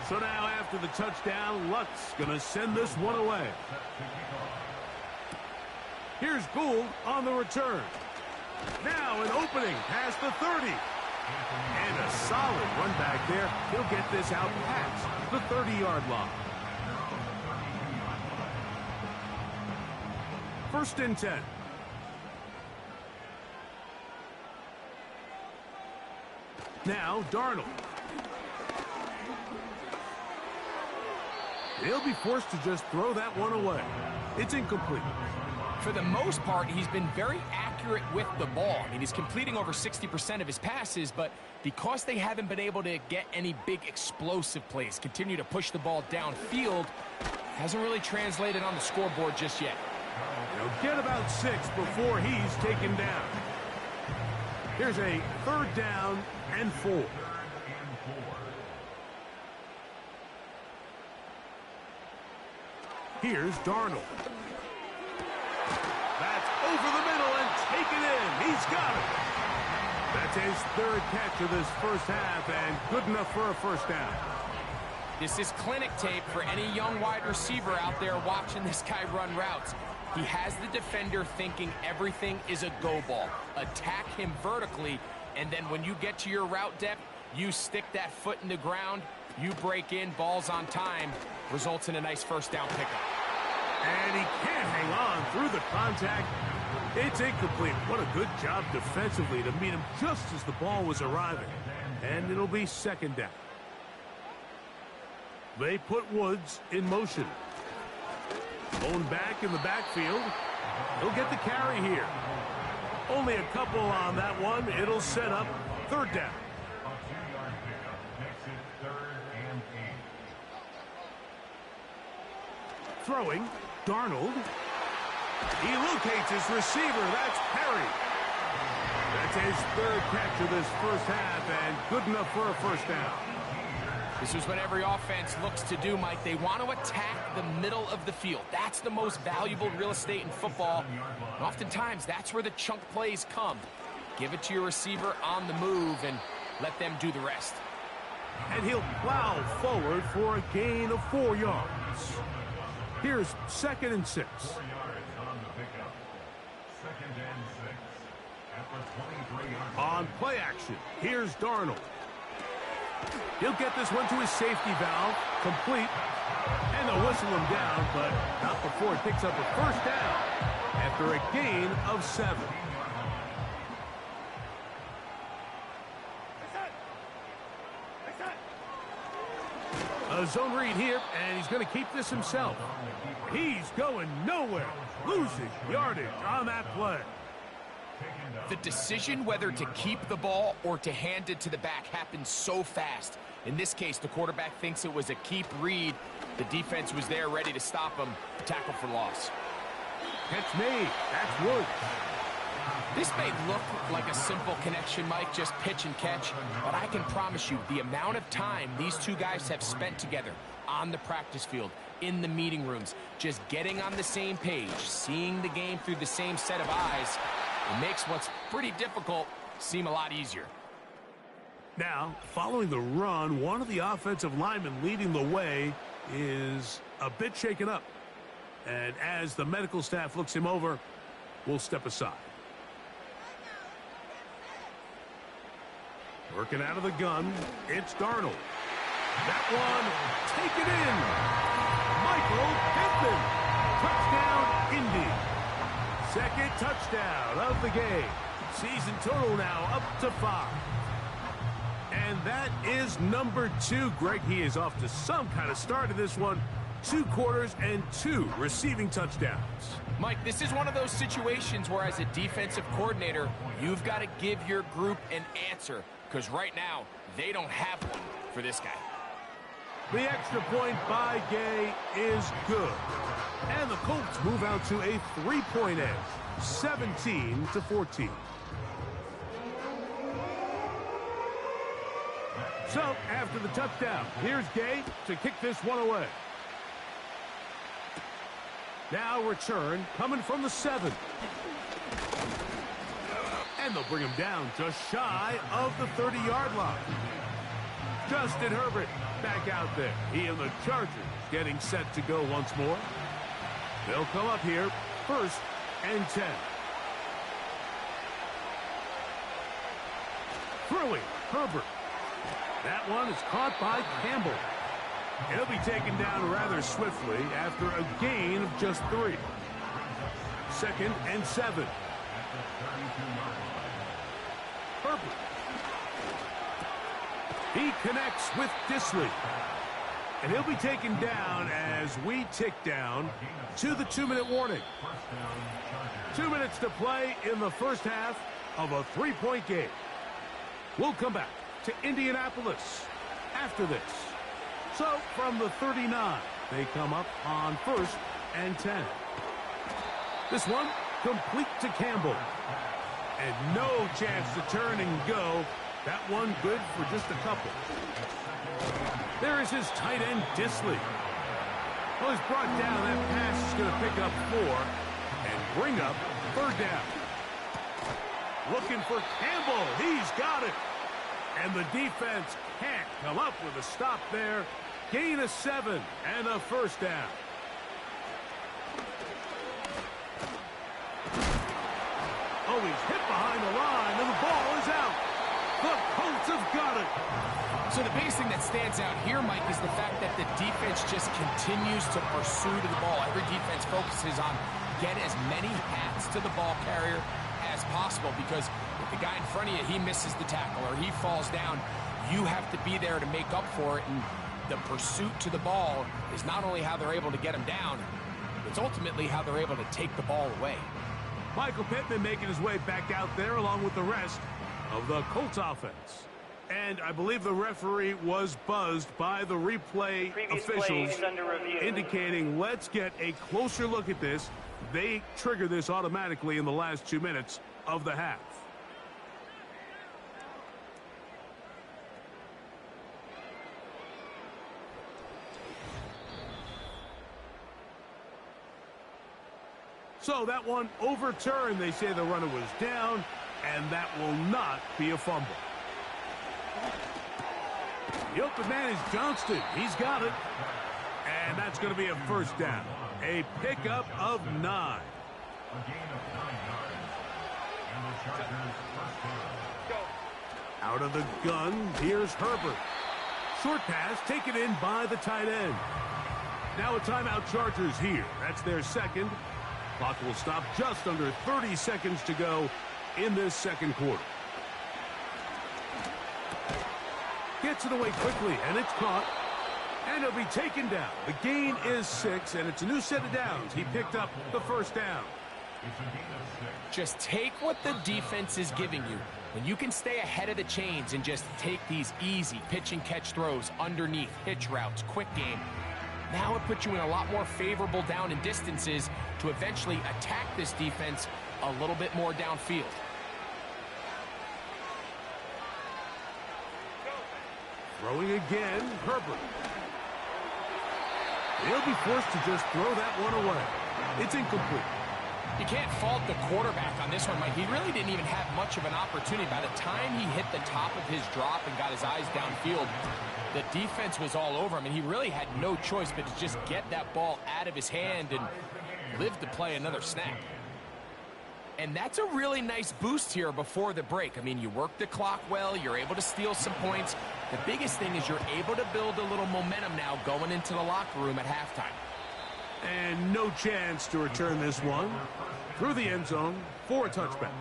So now after the touchdown, Lutz going to send this one away. Here's Gould on the return. Now an opening past the 30. And a solid run back there. He'll get this out past the 30-yard line. First and 10. Now Darnold. He'll be forced to just throw that one away. It's incomplete. For the most part, he's been very accurate with the ball. I mean, he's completing over 60% of his passes, but because they haven't been able to get any big explosive plays, continue to push the ball downfield, hasn't really translated on the scoreboard just yet. He'll get about 6 before he's taken down. Here's a 3rd down and 4. Here's Darnold. That's over the middle and taken in. He's got it. That's his 3rd catch of this first half and good enough for a first down. This is clinic tape for any young wide receiver out there watching this guy run routes. He has the defender thinking everything is a go ball. Attack him vertically, and then when you get to your route depth, you stick that foot in the ground, you break in, balls on time, results in a nice first down pickup. And he can't hang on through the contact. It's incomplete. What a good job defensively to meet him just as the ball was arriving. And it'll be 2nd down. They put Woods in motion. Bone back in the backfield. He'll get the carry here. Only a couple on that one. It'll set up 3rd down. A 2-yard pickup makes it 3rd and 8. Throwing, Darnold. He locates his receiver. That's Perry. That's his 3rd catch of this first half and good enough for a first down. This is what every offense looks to do, Mike. They want to attack the middle of the field. That's the most valuable real estate in football. And oftentimes, that's where the chunk plays come. Give it to your receiver on the move and let them do the rest. And he'll plow forward for a gain of 4 yards. Here's 2nd and 6. 4 yards on the pickup. 2nd and 6. At the 23-yard line. On play action, here's Darnold. He'll get this one to his safety valve, complete, and they'll whistle him down, but not before he picks up a first down after a gain of 7. A zone read here, and he's going to keep this himself. He's going nowhere, losing yardage on that play. The decision whether to keep the ball or to hand it to the back happens so fast. In this case, the quarterback thinks it was a keep read. The defense was there ready to stop him. Tackle for loss. Catch made. That's Woods. This may look like a simple connection, Mike, just pitch and catch, but I can promise you the amount of time these two guys have spent together on the practice field, in the meeting rooms, just getting on the same page, seeing the game through the same set of eyes, it makes what's pretty difficult seem a lot easier. Now, following the run, one of the offensive linemen leading the way is a bit shaken up. And as the medical staff looks him over, we'll step aside. Working out of the gun, it's Darnold. That one, taken in. Michael Pittman. Touchdown, Indy. Second touchdown of the game. Season total now up to 5. And that is number 2. Greg, he is off to some kind of start in this one. 2 quarters and 2 receiving touchdowns. Mike, this is one of those situations where as a defensive coordinator, you've got to give your group an answer. Because right now, they don't have one for this guy. The extra point by Gay is good. And the Colts move out to a 3-point edge, 17-14. So, after the touchdown, here's Gay to kick this one away. Now return coming from the 7. And they'll bring him down just shy of the 30-yard line. Justin Herbert back out there. He and the Chargers getting set to go once more. They'll come up here, 1st and 10. Throwing, Herbert. That one is caught by Campbell. He'll be taken down rather swiftly after a gain of just 3. 2nd and 7. Herbert. He connects with Disley. And he'll be taken down as we tick down to the 2-minute warning. 2 minutes to play in the first half of a 3-point game. We'll come back to Indianapolis after this. So from the 39, they come up on 1st and 10. This one complete to Campbell. And no chance to turn and go. That one good for just a couple. There is his tight end, Disley. Well, he's brought down. That pass is going to pick up 4 and bring up 3rd down. Looking for Campbell. He's got it. And the defense can't come up with a stop there. Gain of 7 and a 1st down. Oh, he's hit behind the line, and the ball is out. The Colts have got it. So the biggest thing that stands out here, Mike, is the fact that the defense just continues to pursue to the ball. Every defense focuses on get as many hats to the ball carrier as possible, because if the guy in front of you, he misses the tackle or he falls down, you have to be there to make up for it. And the pursuit to the ball is not only how they're able to get him down, it's ultimately how they're able to take the ball away. Michael Pittman making his way back out there along with the rest of the Colts offense. And I believe the referee was buzzed by the replay officials indicating let's get a closer look at this. They trigger this automatically in the last 2 minutes of the half. So that one overturned. They say the runner was down, and that will not be a fumble. The open man is Johnston. He's got it. And that's going to be a 1st down. A pickup of 9. A gain of 9 yards. And the Chargers first down. Out of the gun, here's Herbert. Short pass taken in by the tight end. Now a timeout Chargers here. That's their 2nd. Clock will stop just under 30 seconds to go in this 2nd quarter. Gets it away quickly, and it's caught. And it'll be taken down. The gain is 6, and it's a new set of downs. He picked up the 1st down. Just take what the defense is giving you. When you can stay ahead of the chains and just take these easy pitch and catch throws underneath, hitch routes, quick game, Now it puts you in a lot more favorable down and distances to eventually attack this defense a little bit more downfield. Throwing again, Herbert. He'll be forced to just throw that one away. It's incomplete. You can't fault the quarterback on this one, Mike. He really didn't even have much of an opportunity. By the time he hit the top of his drop and got his eyes downfield, the defense was all over him, and he really had no choice but to just get that ball out of his hand and live to play another snap. And that's a really nice boost here before the break. I mean, you work the clock well, you're able to steal some points. The biggest thing is you're able to build a little momentum now going into the locker room at halftime. And no chance to return this one through the end zone for a touchback.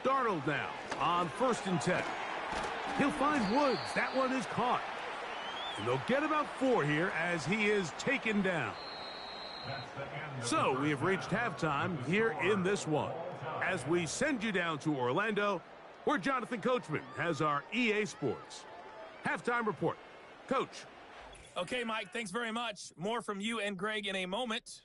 Darnold now on 1st and 10. He'll find Woods. That one is caught. And they'll get about 4 here as he is taken down. So we have reached halftime here in this one. As we send you down to Orlando, where Jonathan Coachman has our EA Sports halftime report. Coach. Okay, Mike, thanks very much. More from you and Greg in a moment.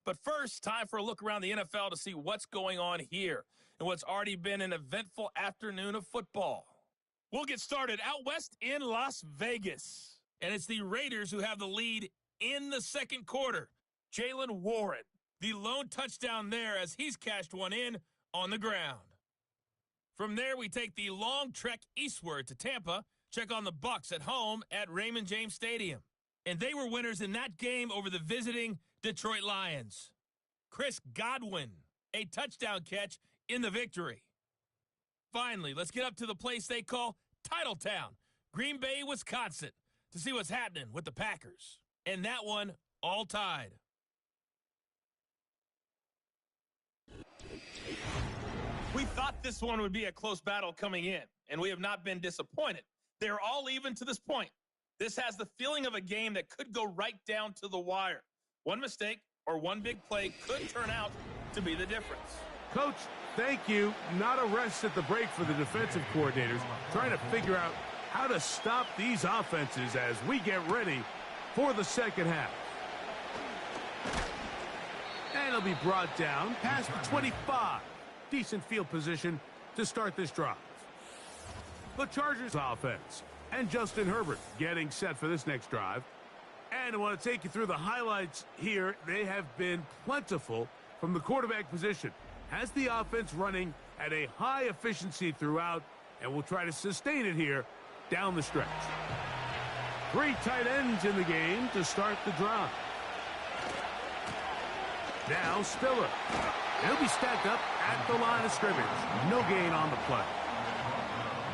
But first, time for a look around the NFL to see what's going on here and what's already been an eventful afternoon of football. We'll get started out west in Las Vegas. And it's the Raiders who have the lead in the second quarter. Jaylen Warren, the lone touchdown there as he's cashed one in on the ground. From there, we take the long trek eastward to Tampa, check on the Bucs at home at Raymond James Stadium. And they were winners in that game over the visiting Detroit Lions. Chris Godwin, a touchdown catch in the victory. Finally, let's get up to the place they call Titletown, Green Bay, Wisconsin, to see what's happening with the Packers. And that one all tied. We thought this one would be a close battle coming in, and we have not been disappointed. They're all even to this point. This has the feeling of a game that could go right down to the wire. One mistake or one big play could turn out to be the difference. Coach, thank you. Not a rest at the break for the defensive coordinators, trying to figure out how to stop these offenses as we get ready for the second half. And it'll be brought down past the 25. Decent field position to start this drive. The Chargers offense and Justin Herbert getting set for this next drive. And I want to take you through the highlights here. They have been plentiful from the quarterback position. Has the offense running at a high efficiency throughout, and we'll try to sustain it here down the stretch. 3 tight ends in the game to start the drive. Now Spiller. He'll be stacked up at the line of scrimmage. No gain on the play.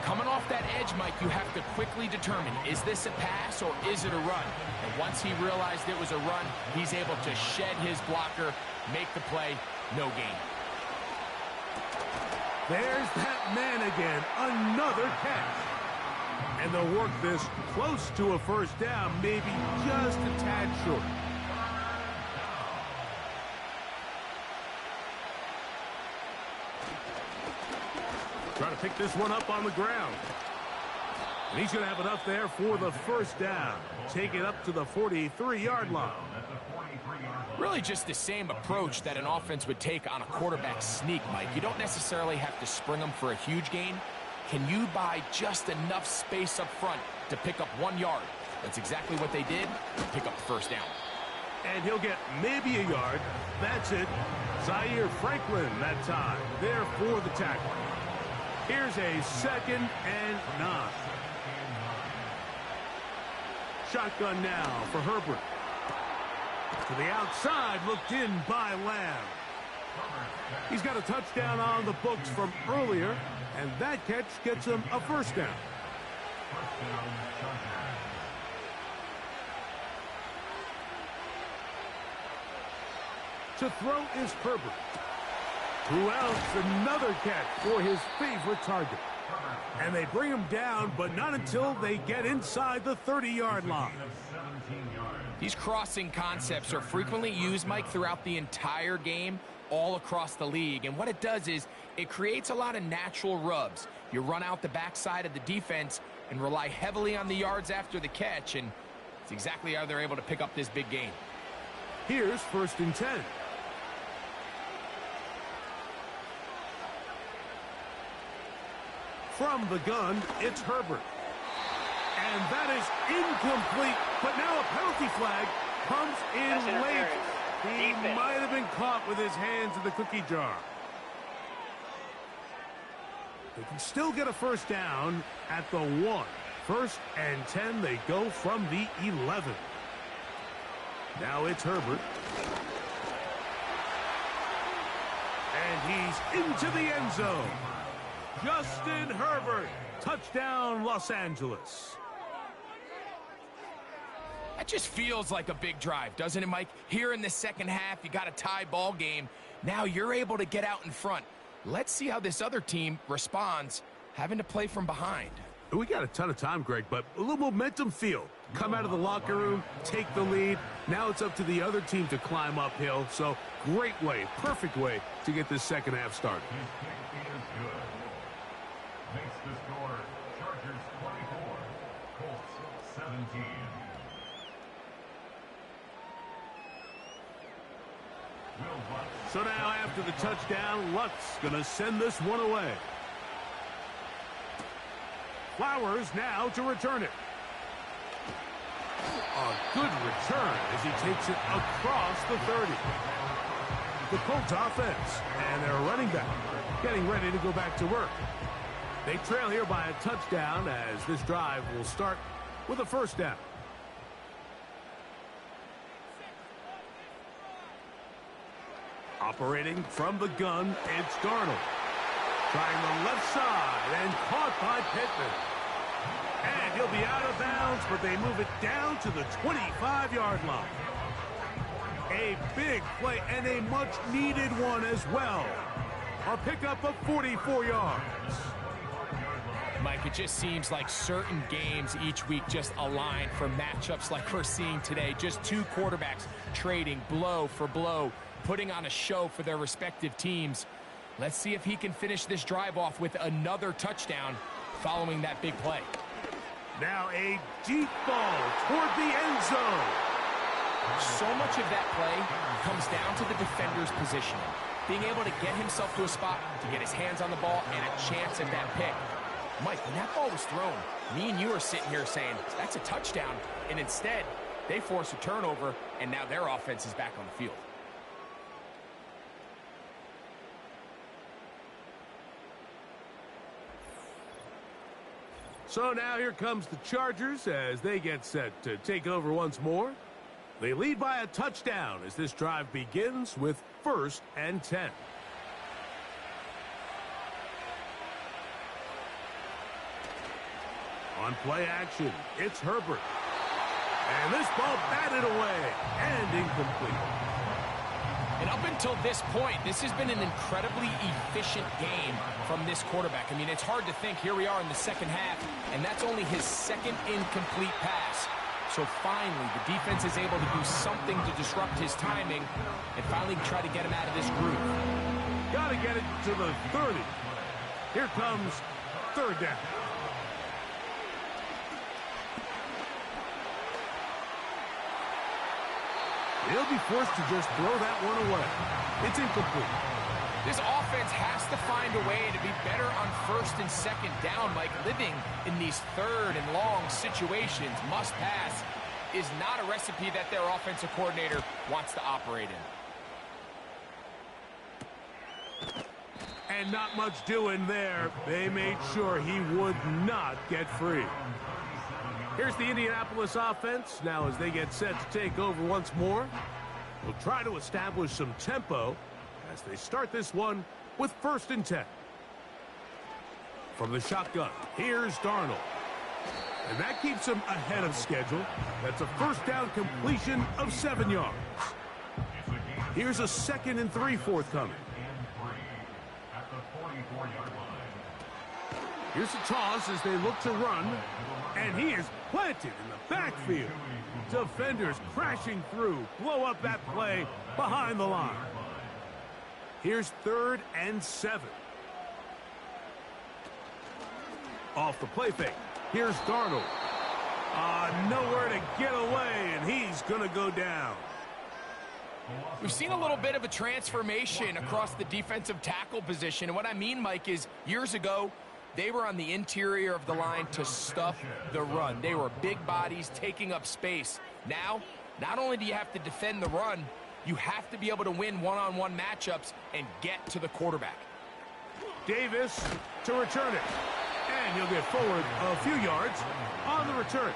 Coming off that edge, Mike, you have to quickly determine, is this a pass or is it a run? And once he realized it was a run, he's able to shed his blocker, make the play, no gain. There's that man again, another catch. And they'll work this close to a first down, maybe just a tad short. Trying to pick this one up on the ground. And he's going to have enough there for the first down. Take it up to the 43-yard line. Really just the same approach that an offense would take on a quarterback sneak, Mike. You don't necessarily have to spring them for a huge gain. Can you buy just enough space up front to pick up 1 yard? That's exactly what they did. Pick up the first down. And he'll get maybe a yard. That's it. Zaire Franklin that time there for the tackle. Here's a 2nd and 9. Shotgun now for Herbert. To the outside, looked in by Lamb. He's got a touchdown on the books from earlier, and that catch gets him a first down. To throw is Herbert. Who else? Another catch for his favorite target. And they bring him down, but not until they get inside the 30-yard line. These crossing concepts are frequently used, Mike, throughout the entire game. all across the league. And what it does is it creates a lot of natural rubs. You run out the backside of the defense and rely heavily on the yards after the catch, and it's exactly how they're able to pick up this big gain. Here's 1st and 10. From the gun, it's Herbert. And that is incomplete, but now a penalty flag comes in late. He might have been caught with his hands in the cookie jar. They can still get a 1st down at the 1. 1st and 10, they go from the 11. Now it's Herbert. And he's into the end zone. Justin Herbert, touchdown Los Angeles. That just feels like a big drive, doesn't it, Mike? Here in the second half, you got a tie ball game. Now you're able to get out in front. Let's see how this other team responds, having to play from behind. We got a ton of time, Greg, but a little momentum feel. Come out of the locker room, take the lead. Now it's up to the other team to climb uphill. So great way, perfect way to get this second half started. Makes the score Chargers 24, Colts 17. So now after the touchdown, Lutz gonna send this one away. Flowers now to return it. A good return as he takes it across the 30. The Colts offense and their running back getting ready to go back to work. They trail here by a touchdown as this drive will start with a 1st down. Operating from the gun, it's Darnold. Trying the left side and caught by Pittman. And he'll be out of bounds, but they move it down to the 25-yard line. A big play and a much-needed one as well. A pickup of 44 yards. Mike, it just seems like certain games each week just align for matchups like we're seeing today. Just two quarterbacks trading blow for blow, putting on a show for their respective teams. Let's see if he can finish this drive off with another touchdown following that big play. Now a deep ball toward the end zone. So much of that play comes down to the defender's positioning. Being able to get himself to a spot to get his hands on the ball and a chance at that pick. Mike, when that ball was thrown, me and you are sitting here saying, that's a touchdown. And instead, they force a turnover, and now their offense is back on the field. So now here comes the Chargers as they get set to take over once more. They lead by a touchdown as this drive begins with 1st and 10. On play action, it's Herbert. And this ball batted away and incomplete. And up until this point, this has been an incredibly efficient game from this quarterback. I mean, it's hard to think. Here we are in the second half, and that's only his 2nd incomplete pass. So finally, the defense is able to do something to disrupt his timing and finally try to get him out of this groove. Got to get it to the 30. Here comes 3rd down. He'll be forced to just throw that one away. It's incomplete. This offense has to find a way to be better on 1st and 2nd down. Like living in these 3rd and long situations, must pass, is not a recipe that their offensive coordinator wants to operate in. And not much doing there. They made sure he would not get free. Here's the Indianapolis offense. Now as they get set to take over once more, we'll try to establish some tempo as they start this one with 1st and 10. From the shotgun, here's Darnold. And that keeps him ahead of schedule. That's a 1st down completion of 7 yards. Here's a 2nd and 3 forthcoming. At the 44-yard line. Here's a toss as they look to run. And he is planted in the backfield. Defenders crashing through, blow up that play behind the line. Here's 3rd and 7. Off the play fake. Here's Darnold. Nowhere to get away, and he's going to go down. We've seen a little bit of a transformation across the defensive tackle position. And what I mean, Mike, is years ago, they were on the interior of the line to stuff the run. They were big bodies taking up space. Now, not only do you have to defend the run, you have to be able to win one-on-one matchups and get to the quarterback. Davis to return it. And he'll get forward a few yards on the return.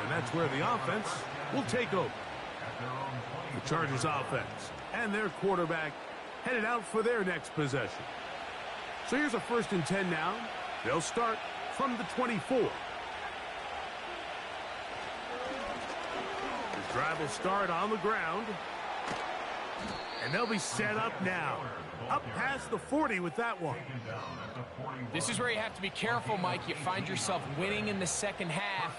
And that's where the offense will take over. The Chargers offense and their quarterback headed out for their next possession. So here's a 1st and 10 now. They'll start from the 24. The drive will start on the ground. And they'll be set up now. Up past the 40 with that one. This is where you have to be careful, Mike. You find yourself winning in the second half.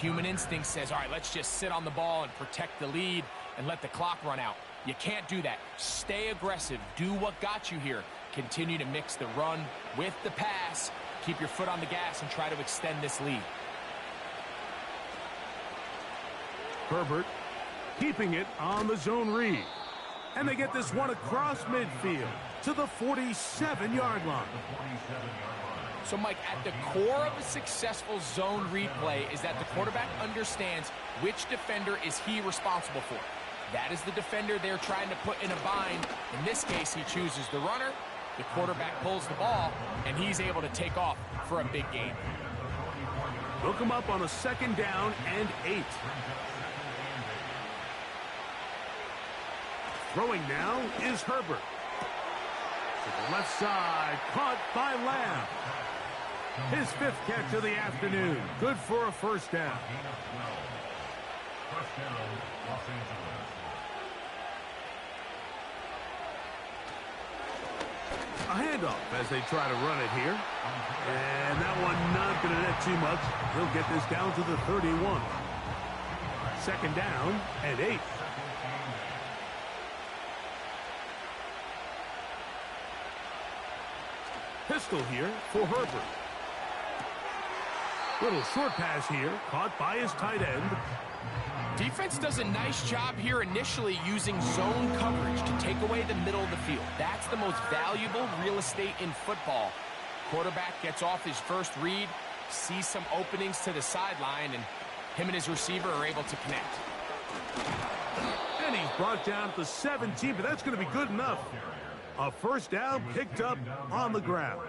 Human instinct says, all right, let's just sit on the ball and protect the lead and let the clock run out. You can't do that. Stay aggressive. Do what got you here. Continue to mix the run with the pass. Keep your foot on the gas and try to extend this lead. Herbert keeping it on the zone read. And they get this one across midfield to the 47-yard line. So, Mike, at the core of a successful zone read play is that the quarterback understands which defender is he responsible for. That is the defender they're trying to put in a bind. In this case, he chooses the runner. The quarterback pulls the ball, and he's able to take off for a big gain. Look him up on a 2nd down and 8. Throwing now is Herbert. To the left side, caught by Lamb. His 5th catch of the afternoon. Good for a 1st down. A handoff as they try to run it here. And that one not going to net too much. He'll get this down to the 31. 2nd down and 8. Pistol here for Herbert. Little short pass here, caught by his tight end. Defense does a nice job here initially using zone coverage to take away the middle of the field. That's the most valuable real estate in football. Quarterback gets off his first read, sees some openings to the sideline, and him and his receiver are able to connect. And he's brought down to 17, but that's going to be good enough. A 1st down picked up on the ground.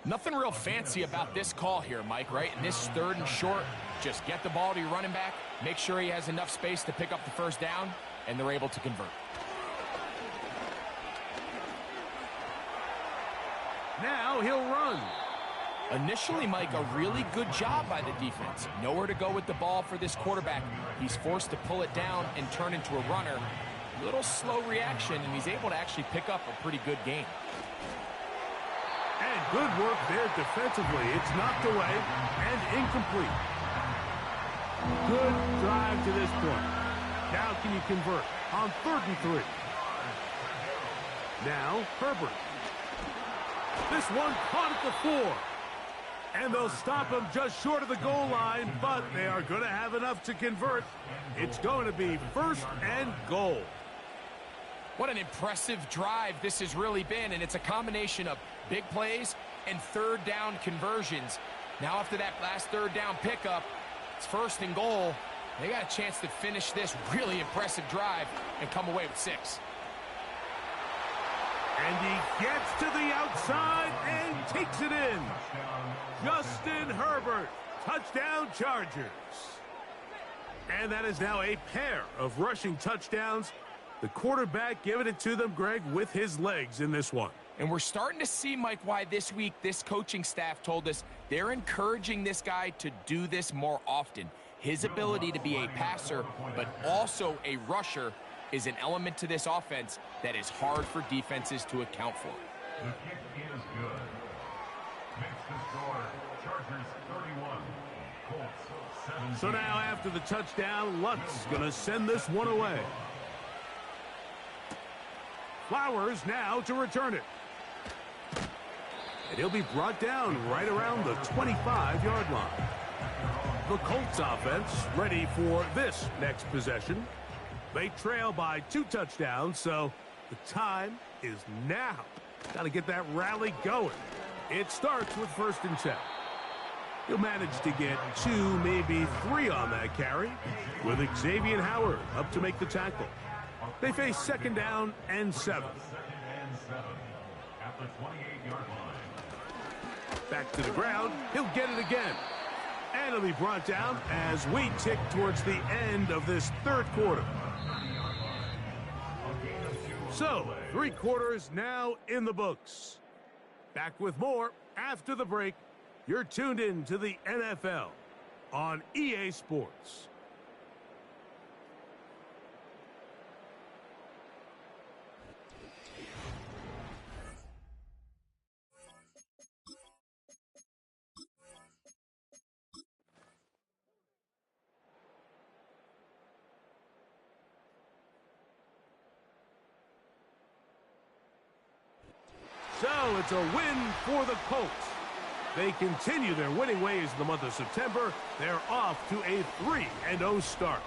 Nothing real fancy about this call here, Mike, right? In this 3rd and short, just get the ball to your running back, make sure he has enough space to pick up the 1st down, and they're able to convert. Now he'll run. Initially, Mike, a really good job by the defense. Nowhere to go with the ball for this quarterback. He's forced to pull it down and turn into a runner. A little slow reaction, and he's able to actually pick up a pretty good gain. And good work there defensively. It's knocked away and incomplete. Good drive to this point. Now can you convert on 3rd and 3? Now Herbert. This one caught at the 4. And they'll stop him just short of the goal line, but they are going to have enough to convert. It's going to be 1st and goal. What an impressive drive this has really been, and it's a combination of big plays and 3rd down conversions. Now after that last 3rd down pickup, it's 1st and goal. They got a chance to finish this really impressive drive and come away with 6. And he gets to the outside and takes it in. Justin Herbert, touchdown Chargers. And that is now a pair of rushing touchdowns. The quarterback giving it to them, Greg, with his legs in this one. And we're starting to see, Mike, why this week this coaching staff told us they're encouraging this guy to do this more often. His ability to be a passer, but also a rusher, is an element to this offense that is hard for defenses to account for. The kick is good. Makes the score Chargers 31, Colts 17. So now after the touchdown, Lutz going to send this one away. Flowers now to return it. And he'll be brought down right around the 25-yard line. The Colts offense ready for this next possession. They trail by 2 touchdowns, so the time is now. Got to get that rally going. It starts with 1st and 10. He'll manage to get 2, maybe 3 on that carry, with Xavier Howard up to make the tackle. They face 2nd down and 7. At the 28-yard line. Back to the ground. He'll get it again. And he'll be brought down as we tick towards the end of this 3rd quarter. So, 3 quarters now in the books. Back with more after the break. You're tuned in to the NFL on EA Sports. So it's a win for the Colts. They continue their winning ways in the month of September. They're off to a 3-0 start.